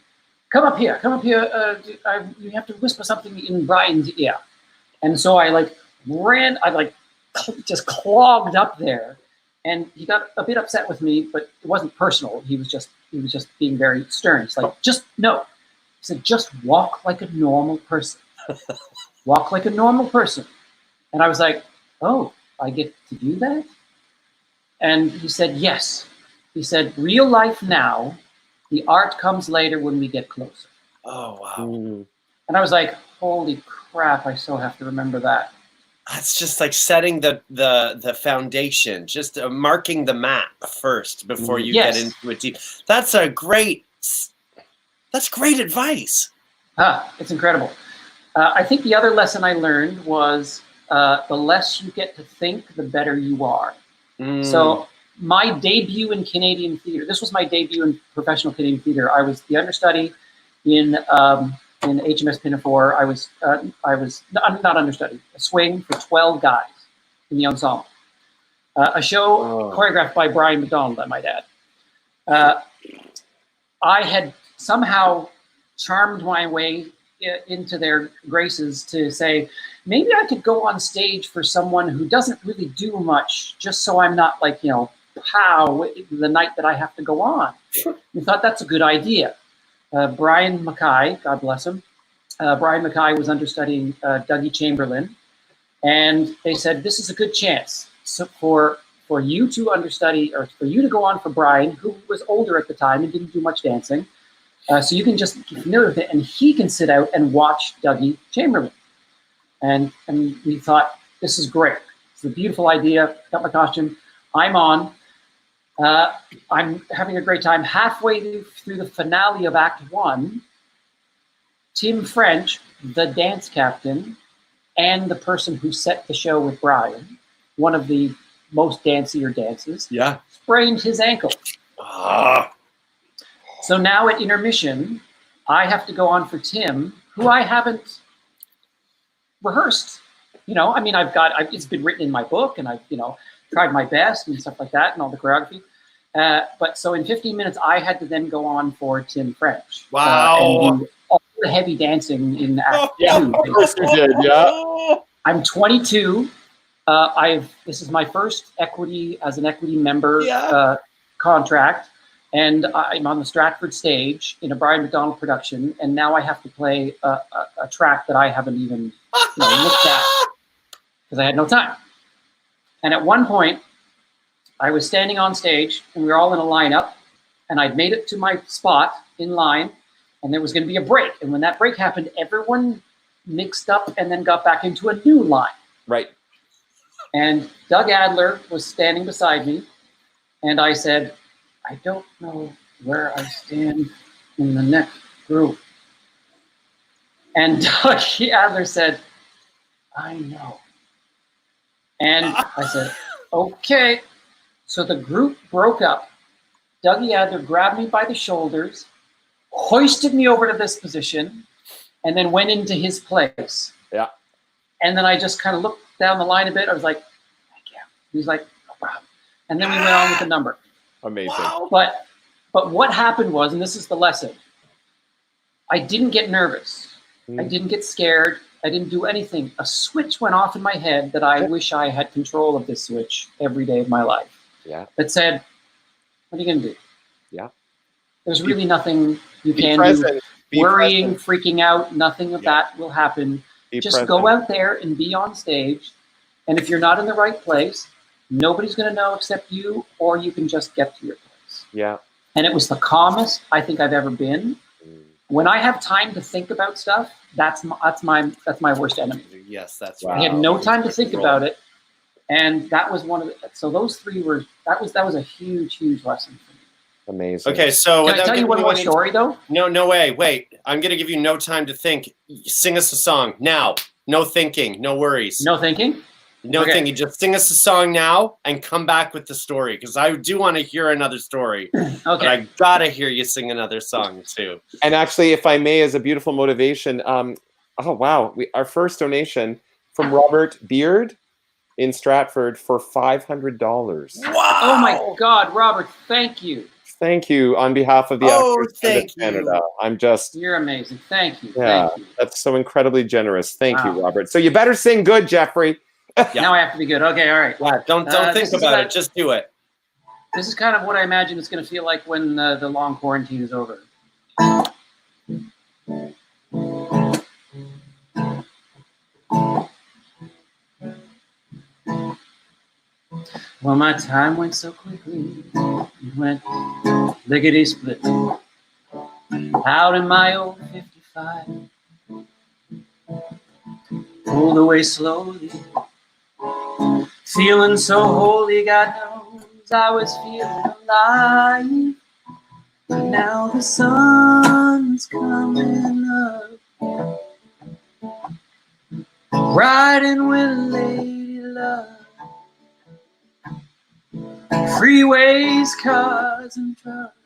come up here. You have to whisper something in Brian's ear. And so I just clogged up there. And he got a bit upset with me, but it wasn't personal. He was just being very stern. He's like, he said, just walk like a normal person. Walk like a normal person. And I was like, oh, I get to do that? And he said, yes. He said, real life now, the art comes later when we get closer. Oh, wow. Mm. And I was like, holy crap, I so have to remember that. It's just like setting the foundation, just marking the map first before you get into it deep. That's great advice. It's incredible. I think the other lesson I learned was the less you get to think, the better you are. Mm. So my debut in Canadian theater, this was my debut in professional Canadian theater. I was the understudy in HMS Pinafore. I was not understudy, a swing for 12 guys in the ensemble. A show choreographed by Brian McDonald, I might add. I had somehow charmed my way into their graces to say, maybe I could go on stage for someone who doesn't really do much, just so I'm not like, pow, the night that I have to go on. We thought that's a good idea. Brian Mackay, God bless him, Brian Mackay was understudying Dougie Chamberlain, and they said, this is a good chance for you to understudy, or for you to go on for Brian, who was older at the time and didn't do much dancing. So you can just get familiar with it, and he can sit out and watch Dougie Chamberlain. And we thought, this is great. It's a beautiful idea. Got my costume. I'm on. I'm having a great time. Halfway through the finale of Act 1, Tim French, the dance captain, and the person who set the show with Brian, one of the most dancier dances, sprained his ankle. So now at intermission, I have to go on for Tim, who I haven't rehearsed. It's been written in my book, and I've, tried my best and stuff like that, and all the choreography. But so in 15 minutes, I had to then go on for Tim French. Wow. And do all the heavy dancing in Act 2. Yeah, of course you did, yeah. I'm 22. This is my first equity member contract. And I'm on the Stratford stage in a Brian McDonald production, and now I have to play a track that I haven't even looked at because I had no time. And at one point, I was standing on stage, and we were all in a lineup, and I'd made it to my spot in line, and there was going to be a break. And when that break happened, everyone mixed up and then got back into a new line. Right. And Doug Adler was standing beside me, and I said, I don't know where I stand in the next group. And Doug Adler said, I know. And I said, okay. So the group broke up. Dougie Adler grabbed me by the shoulders, hoisted me over to this position, and then went into his place. Yeah. And then I just kind of looked down the line a bit. I was like, thank you. He was like, no problem. And then we went on with the number. Amazing. Wow. But what happened was, and this is the lesson, I didn't get nervous. I didn't get scared. I didn't do anything. A switch went off in my head that I wish I had control of this switch every day of my life. Yeah. That said, what are you going to do? Yeah. There's really nothing you can present. do. Worrying, freaking out, nothing of that will happen. Just present. go out there and be on stage. And if you're not in the right place, nobody's going to know except you, or you can just get to your place. Yeah. And it was the calmest I think I've ever been. When I have time to think about stuff, that's my worst enemy. Yes, that's Wow. right. I had no time to think about it, and that was one of the. So those three were that was a huge lesson for me. Amazing. Okay, so Can I tell you one more story though? No way. Wait, I'm gonna give you no time to think. Sing us a song now. No thinking. No worries. No thinking. No thinking. Just sing us a song now and come back with the story, because I do want to hear another story. Okay. But I gotta hear you sing another song too. And actually, if I may, as a beautiful motivation, oh wow, our first donation from Robert Beard in Stratford for $500. Wow! Oh my God, Robert! Thank you. Thank you on behalf of the Actors Guild of Canada. I'm just You're amazing. Thank you. yeah, Thank you. that's so incredibly generous. Thank Wow. you, Robert. So you better sing good, Jeffrey. Now I have to be good. Okay, all right. Yeah, don't think about it. Just do it. This is kind of what I imagine it's going to feel like when the long quarantine is over. Well, my time went so quickly. It went lickety-split. Out in my old 55. Pulled away slowly. Feeling so holy, God knows I was feeling alive. But now the sun's coming up, riding with lady love. Freeways, cars, and trucks.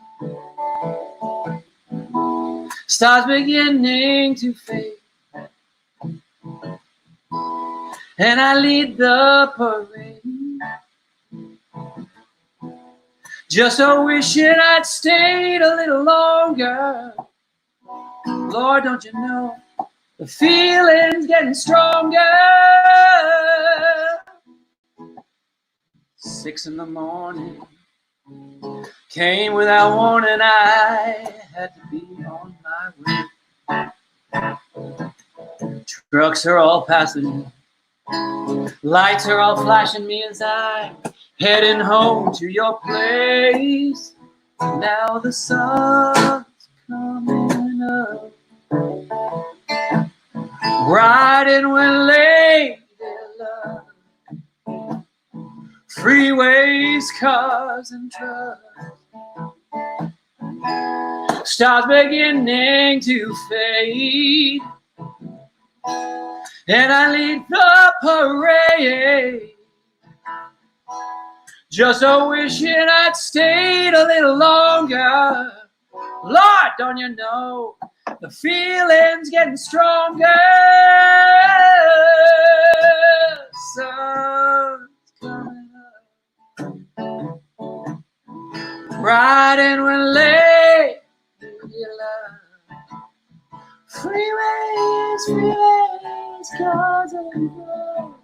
Stars beginning to fade. And I lead the parade. Just a wishing I'd stayed a little longer. Lord, don't you know The feeling's getting stronger. 6 in the morning came without warning. I had to be on my way. Trucks are all passing, lights are all flashing me as I'm heading home to your place. Now the sun's coming up, bright and we're late in love. Freeways, cars, and trucks, stars beginning to fade, and I lead the parade, just a wishing I'd stayed a little longer. Lord, don't you know the feeling's getting stronger? Sun's coming up, bright and we're late, dear love. Freeways, freeways, cars and roads.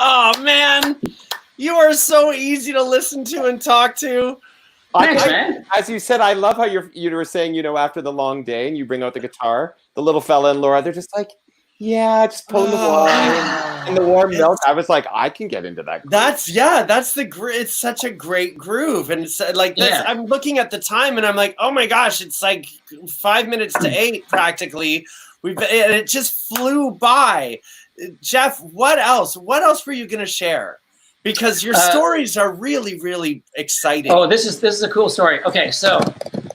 Oh man, you are so easy to listen to and talk to. Thanks, man. As you said, I love how you were saying, you know, after the long day and you bring out the guitar, the little fella and Laura, they're just like, yeah, just pulling the wine and the warm milk. I was like, I can get into that groove. That's the it's such a great groove, and it's like this. Yeah. I'm looking at the time and I'm like, oh my gosh, it's like 5 minutes to 8 practically. And it just flew by. Jeff, what else were you going to share? Because your stories are really, really exciting. Oh, this is a cool story. Okay, so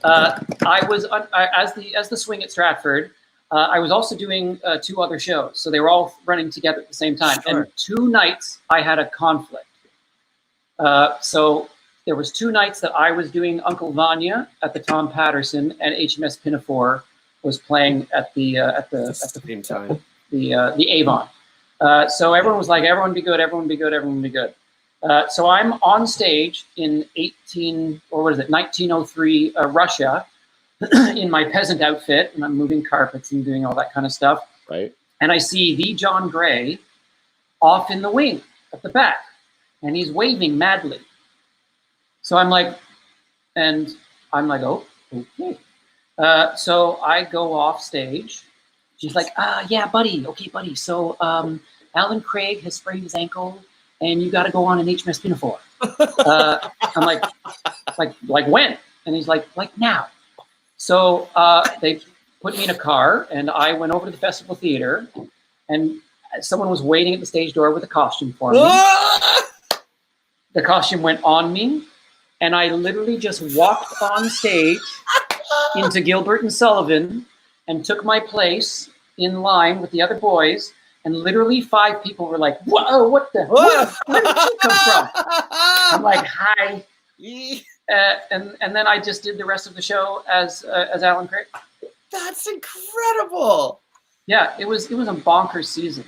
I was as the swing at Stratford. I was also doing 2 other shows, so they were all running together at the same time. Sure. And 2 nights I had a conflict. So there was 2 nights that I was doing Uncle Vanya at the Tom Patterson, and HMS Pinafore was playing at the same time. The Avon. So everyone was like, everyone be good, everyone be good, everyone be good. So I'm on stage in 1903 Russia in my peasant outfit, and I'm moving carpets and doing all that kind of stuff. Right. And I see the John Gray off in the wing at the back, and he's waving madly. So I'm like, oh, okay. So I go off stage. She's like, yeah, buddy. Okay, buddy. So Alan Craig has sprained his ankle, and you got to go on an HMS Pinafore. I'm like when? And he's like now. So they put me in a car, and I went over to the Festival Theater, and someone was waiting at the stage door with a costume for me. The costume went on me, and I literally just walked on stage into Gilbert and Sullivan and took my place in line with the other boys, and literally 5 people were like, whoa, where did you come from? I'm like, hi. And then I just did the rest of the show as Alan Craig. That's incredible. Yeah, it was a bonkers season.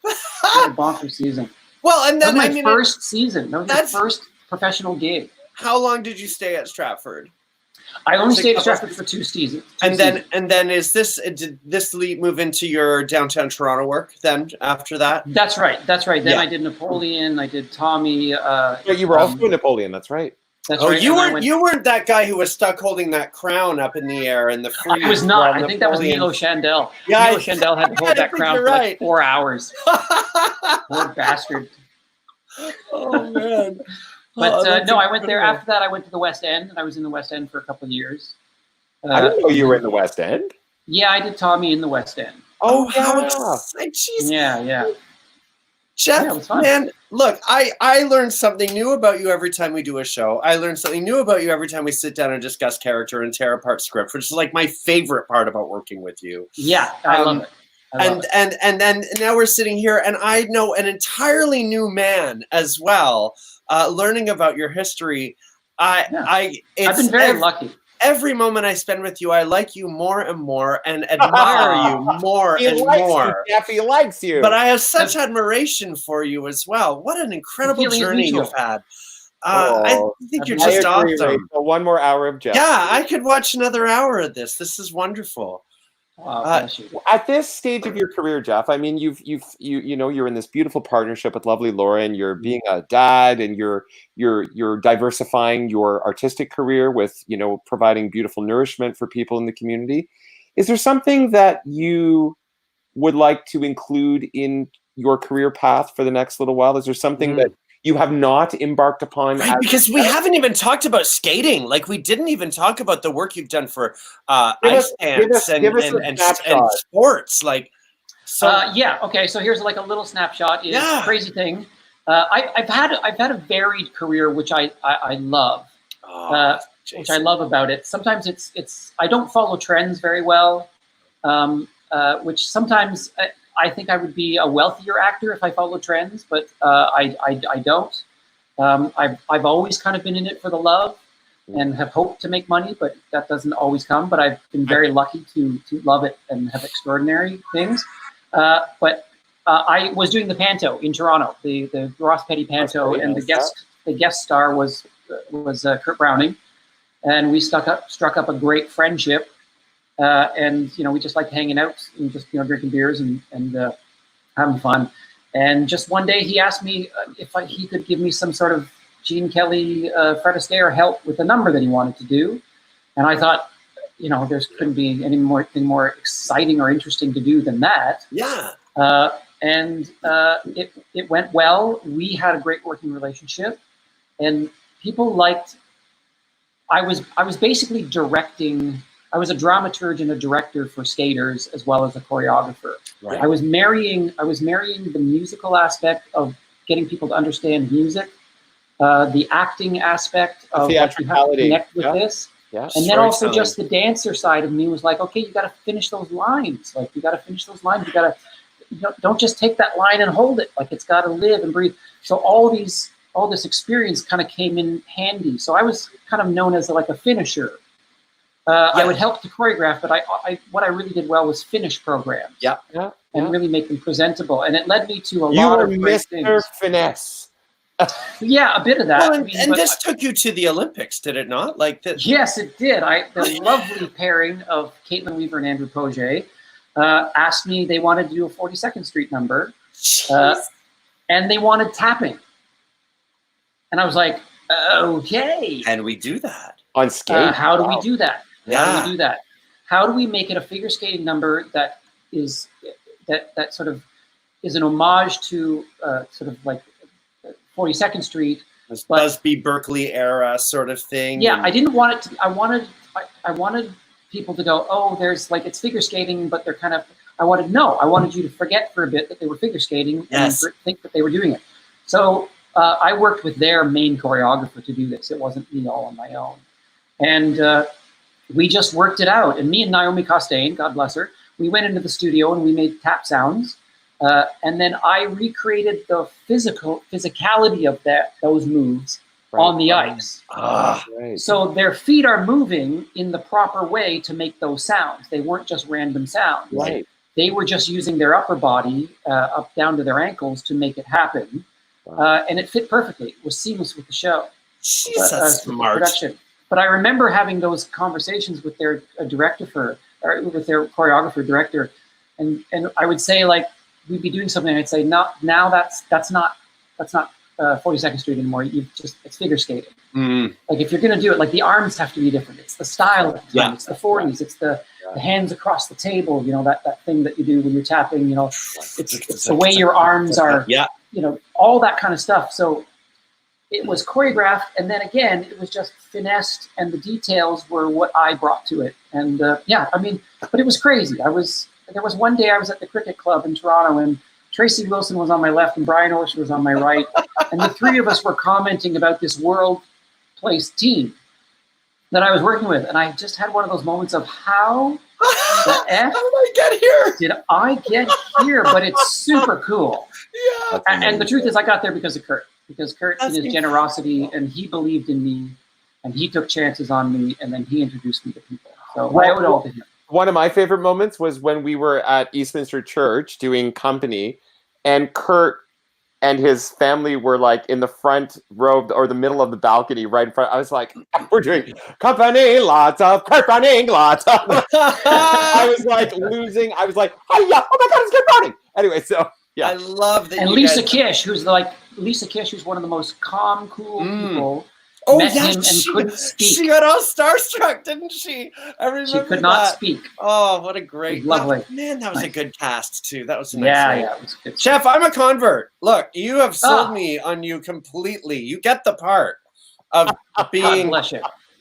It was a bonkers season. Well, and then that was my first season. That was my first professional gig. How long did you stay at Stratford? I only stayed at Stratford for 2 seasons. And then did this move into your downtown Toronto work then after that? That's right. Then I did Napoleon. I did Tommy. Yeah, you were also in Napoleon. That's right. That's right. You weren't that guy who was stuck holding that crown up in the air and the freeze. I was not. I think that was Milo Chandel. Yeah, Milo Chandel had to hold that crown for like 4 hours. Poor bastard. Oh man. But no, I went there. After that, I went to the West End, and I was in the West End for a couple of years. I didn't know you were in the West End. Yeah, I did Tommy in the West End. Oh, how exciting! Jeez. Yeah. Jeff, man, look, I learn something new about you every time we do a show. I learn something new about you every time we sit down and discuss character and tear apart script, which is like my favorite part about working with you. Yeah, I love it. And then now we're sitting here, and I know an entirely new man as well, learning about your history. I've been very lucky. Every moment I spend with you, I like you more and more and admire you more and more. He likes you. But I have such admiration for you as well. What an incredible journey you've had. I think you're just awesome. Rachel. One more hour of Jeff. Yeah, I could watch another hour of this. This is wonderful. At this stage of your career, Jeff, I mean, you're in this beautiful partnership with lovely Laura, and you're being a dad, and you're diversifying your artistic career with, providing beautiful nourishment for people in the community. Is there something that you would like to include in your career path for the next little while? Is there something that you have not embarked upon? Right, because we haven't even talked about skating. Like, we didn't even talk about the work you've done for ice dance and sports. Like, so yeah, okay. So here's like a little snapshot. Crazy thing. I've had a varied career, which I love. Which I love about it. Sometimes it's I don't follow trends very well, which sometimes. I think I would be a wealthier actor if I followed trends, but I don't. I've always kind of been in it for the love and have hoped to make money, but that doesn't always come. But I've been very lucky to love it and have extraordinary things. But I was doing the panto in Toronto, the Ross Petty panto, and the guest star was Kurt Browning, and we struck up a great friendship. And we just liked hanging out and just drinking beers and having fun. And just one day he asked me if he could give me some sort of Gene Kelly, Fred Astaire help with a number that he wanted to do. And I thought, there couldn't be anything more exciting or interesting to do than that. Yeah. And it went well. We had a great working relationship, and people liked. I was basically directing. I was a dramaturge and a director for skaters as well as a choreographer. Right. I was marrying the musical aspect of getting people to understand music, the acting aspect of you have to connect with this. Yeah. And then also just the dancer side of me was like, okay, you got to finish those lines. Like, you got to finish those lines. You got to, don't just take that line and hold it. Like, it's got to live and breathe. So all this experience kind of came in handy. So I was kind of known as like a finisher. I would help to choreograph, but what I really did well was finish programs. And really make them presentable. And it led me to a lot of great things. Mr. Finesse. Yeah, a bit of that. Well, and this took you to the Olympics, did it not? Yes, it did. The lovely pairing of Caitlin Weaver and Andrew Poget asked me, they wanted to do a 42nd Street number, and they wanted tapping. And I was like, okay. And we do that. On skate? How do we do that? Yeah. How do we do that? How do we make it a figure skating number that is that sort of is an homage to sort of like 42nd Street, this Busby Berkeley era sort of thing? Yeah, I didn't want it to. I wanted people to go, oh, there's like it's figure skating, but they're kind of. I wanted you to forget for a bit that they were figure skating and think that they were doing it. So I worked with their main choreographer to do this. It wasn't me all on my own. And we just worked it out. And me and Naomi Costain, God bless her, we went into the studio and we made tap sounds. And then I recreated the physicality of those moves on the ice. Right. So their feet are moving in the proper way to make those sounds. They weren't just random sounds. Right. They were just using their upper body up down to their ankles to make it happen. Wow. And it fit perfectly. It was seamless with the show. Jesus, smart. Production. But I remember having those conversations with their director with their choreographer director, and I would say, like, we'd be doing something, and I'd say, no, now that's not 42nd Street anymore. It's figure skating. Mm. Like, if you're gonna do it, like, the arms have to be different. It's the style of the time. It's the 40s. It's the hands across the table. That thing that you do when you're tapping. It's the way your arms are. Yeah. All that kind of stuff. So it was choreographed, and then again, it was just finessed, and the details were what I brought to it. And but it was crazy. There was one day I was at the cricket club in Toronto, and Tracy Wilson was on my left, and Brian Orser was on my right, and the three of us were commenting about this world place team that I was working with, and I just had one of those moments of how The F? How did I get here? Did I get here? But it's super cool. Yeah. And the truth is, I got there because of Kurt. Because Kurt, in That's his generosity, and he believed in me, and he took chances on me, and then he introduced me to people. So I owe it all to him. One of my favorite moments was when we were at Eastminster Church doing company, and Kurt and his family were like in the front row or the middle of the balcony right in front. I was like, we're doing company, lots of company, lots of. I was like losing. I was like, oh my God, it's good morning. Anyway, so yeah. I love that. And Lisa Kish, who's one of the most calm, cool people. Oh, met yeah, him and couldn't speak. She got all starstruck, didn't she? I remember She could not that. speak. Oh, what a great, lovely. Man, that was a good cast too. That was a nice Yeah, it was good. Chef, I'm a convert. Look, you have sold me on you completely. You get the part of being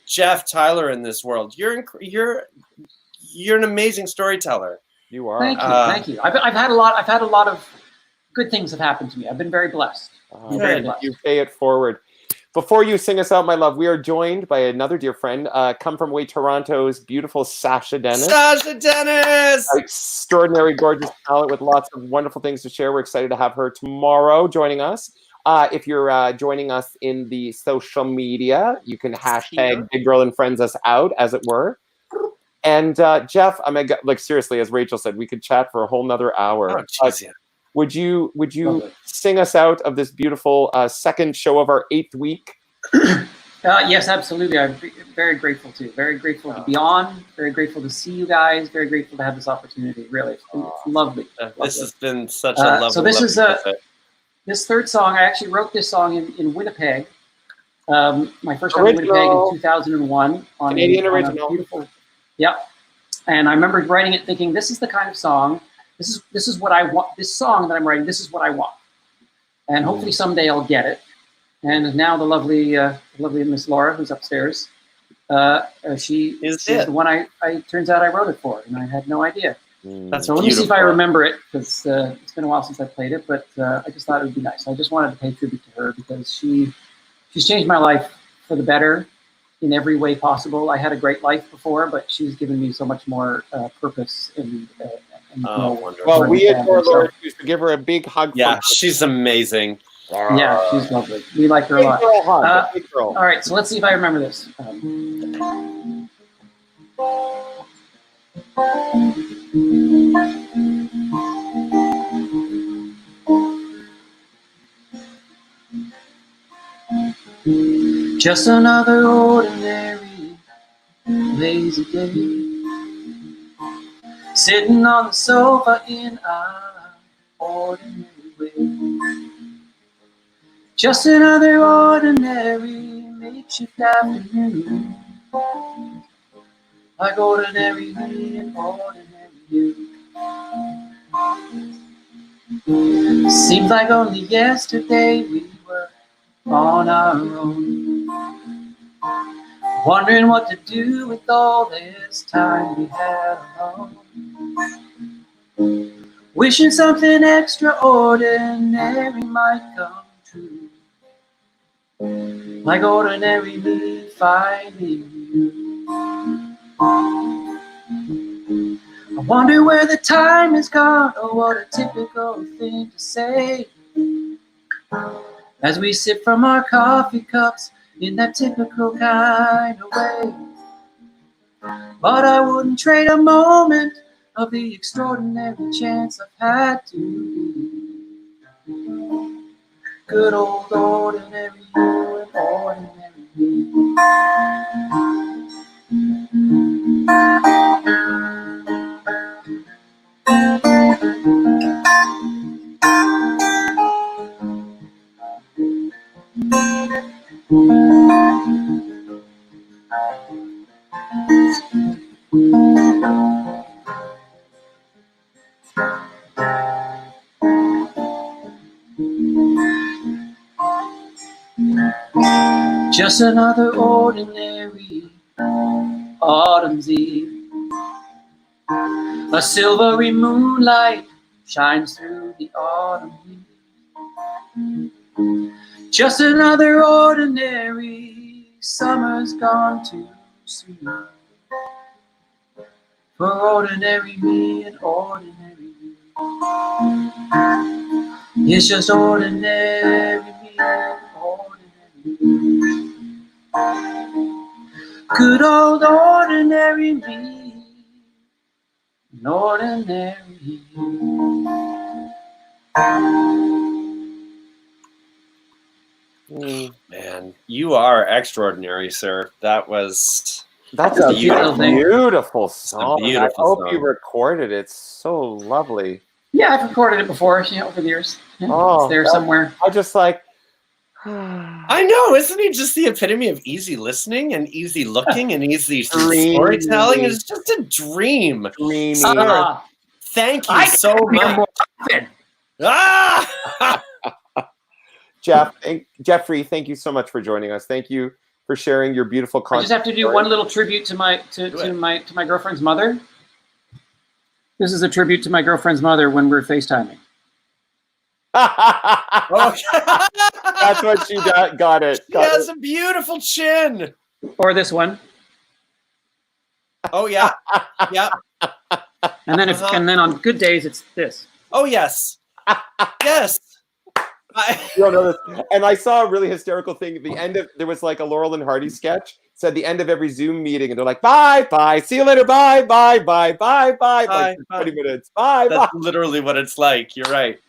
Jeff Tyler in this world. You're an amazing storyteller. You are. Thank you. I've had a lot of good things have happened to me. I've been very blessed. Very blessed. You pay it forward. Before you sing us out, my love, we are joined by another dear friend, come from away Toronto's beautiful Sasha Dennis. Sasha Dennis! Extraordinary, gorgeous talent with lots of wonderful things to share. We're excited to have her tomorrow joining us. If you're joining us in the social media, you can hashtag Big Girl and Friends us out, as it were. And Jeff, I mean, like seriously, as Rachel said, we could chat for a whole nother hour. Oh, geez, yeah. Would you sing us out of this beautiful second show of our 8th week? Yes, absolutely. I'm very grateful to. Very grateful to be on. Very grateful to see you guys. Very grateful to have this opportunity. Really, it's lovely. This has been such a lovely. So this is this third song. I actually wrote this song in Winnipeg. My first time in Winnipeg in 2001 on Canadian original. Beautiful. Yep. And I remember writing it, thinking, this is the kind of song. This is what I want. This song that I'm writing, this is what I want, and hopefully someday I'll get it. And now the lovely Miss Laura, who's upstairs, she's the one I turns out I wrote it for, and I had no idea. That's so let me see if I remember it, because it's been a while since I played it, but I just thought it would be nice. I just wanted to pay tribute to her because she's changed my life for the better in every way possible. I had a great life before, but she's given me so much more purpose and wonderful. Well, we adore Laura. Used to give her a big hug. Yeah, she's amazing. Yeah, she's lovely. We like her a lot. Big girl. All right, so let's see if I remember this. Just another ordinary, lazy day. Sitting on the sofa in our ordinary way. Just another ordinary makeshift afternoon. Like ordinary me and ordinary you. Seems like only yesterday we were on our own. Wondering what to do with all this time we had alone. Wishing something extraordinary might come true. Like ordinary me finding you. I wonder where the time has gone, or what a typical thing to say. As we sip from our coffee cups in that typical kind of way. But I wouldn't trade a moment of the extraordinary chance I've had to be. Good old ordinary you and ordinary me. Just another ordinary autumn's eve. A silvery moonlight shines through the autumn leaves. Just another ordinary summer's gone too soon. For ordinary me and ordinary you. It's just ordinary me and ordinary you. Good old ordinary me and ordinary you. Man, you are extraordinary, sir. That's That's a a beautiful thing. beautiful song. beautiful I hope song. you recorded it. So lovely. Yeah, I've recorded it before, over the years. Yeah, Oh, it's there somewhere. I just like. I know, isn't he just the epitome of easy listening and easy looking and easy Dreamy. storytelling? It's just a dream. Dreamy. Sir, thank you so much. More often. Ah! Jeffrey, thank you so much for joining us. Thank you for sharing your beautiful I content. just have to do one little tribute to my girlfriend's mother. This is a tribute to my girlfriend's mother when we're FaceTiming. That's what she got it. She has a beautiful chin. Or this one. Oh yeah, yeah. And then and then on good days it's this. Oh yes, yes. You don't know this. And I saw a really hysterical thing at the end of, there was like a Laurel and Hardy sketch. Said the end of every Zoom meeting, and they're like, bye, bye, see you later, bye, bye, bye, bye, bye, like 20 minutes, bye, That's bye. literally what it's like. You're right.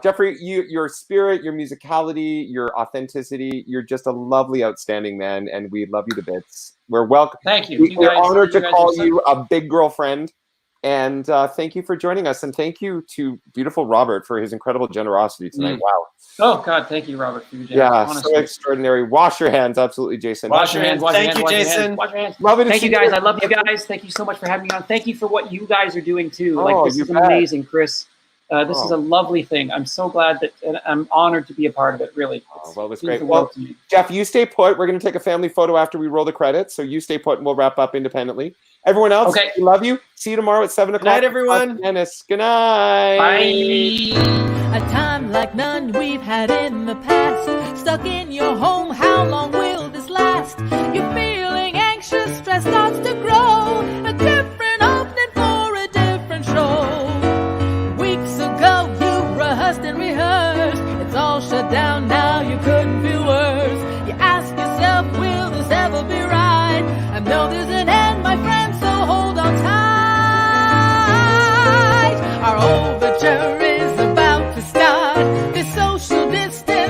Jeffrey, your spirit, your musicality, your authenticity, you're just a lovely, outstanding man, and we love you to bits. We're welcome. Thank you. We're honored to call you a big girlfriend. And thank you for joining us. And thank you to beautiful Robert for his incredible generosity tonight. Wow. Oh, God. Thank you, Robert, for your generosity. Yeah, so extraordinary. Wash your hands. Absolutely, Jason. Wash your hands. Thank you, Jason. Wash your hands. Love it. Thank you, guys. I love you guys. Thank you so much for having me on. Thank you for what you guys are doing, too. This is amazing, Chris. This is a lovely thing. I'm so glad that, and I'm honored to be a part of it, really. Well, it was great. Well, Jeff, you stay put. We're going to take a family photo after we roll the credits. So you stay put and we'll wrap up independently. Everyone else, we love you. See you tomorrow at 7 o'clock. Good night, everyone. Dennis. Good night. Bye. A time like none we've had in the past. Stuck in your home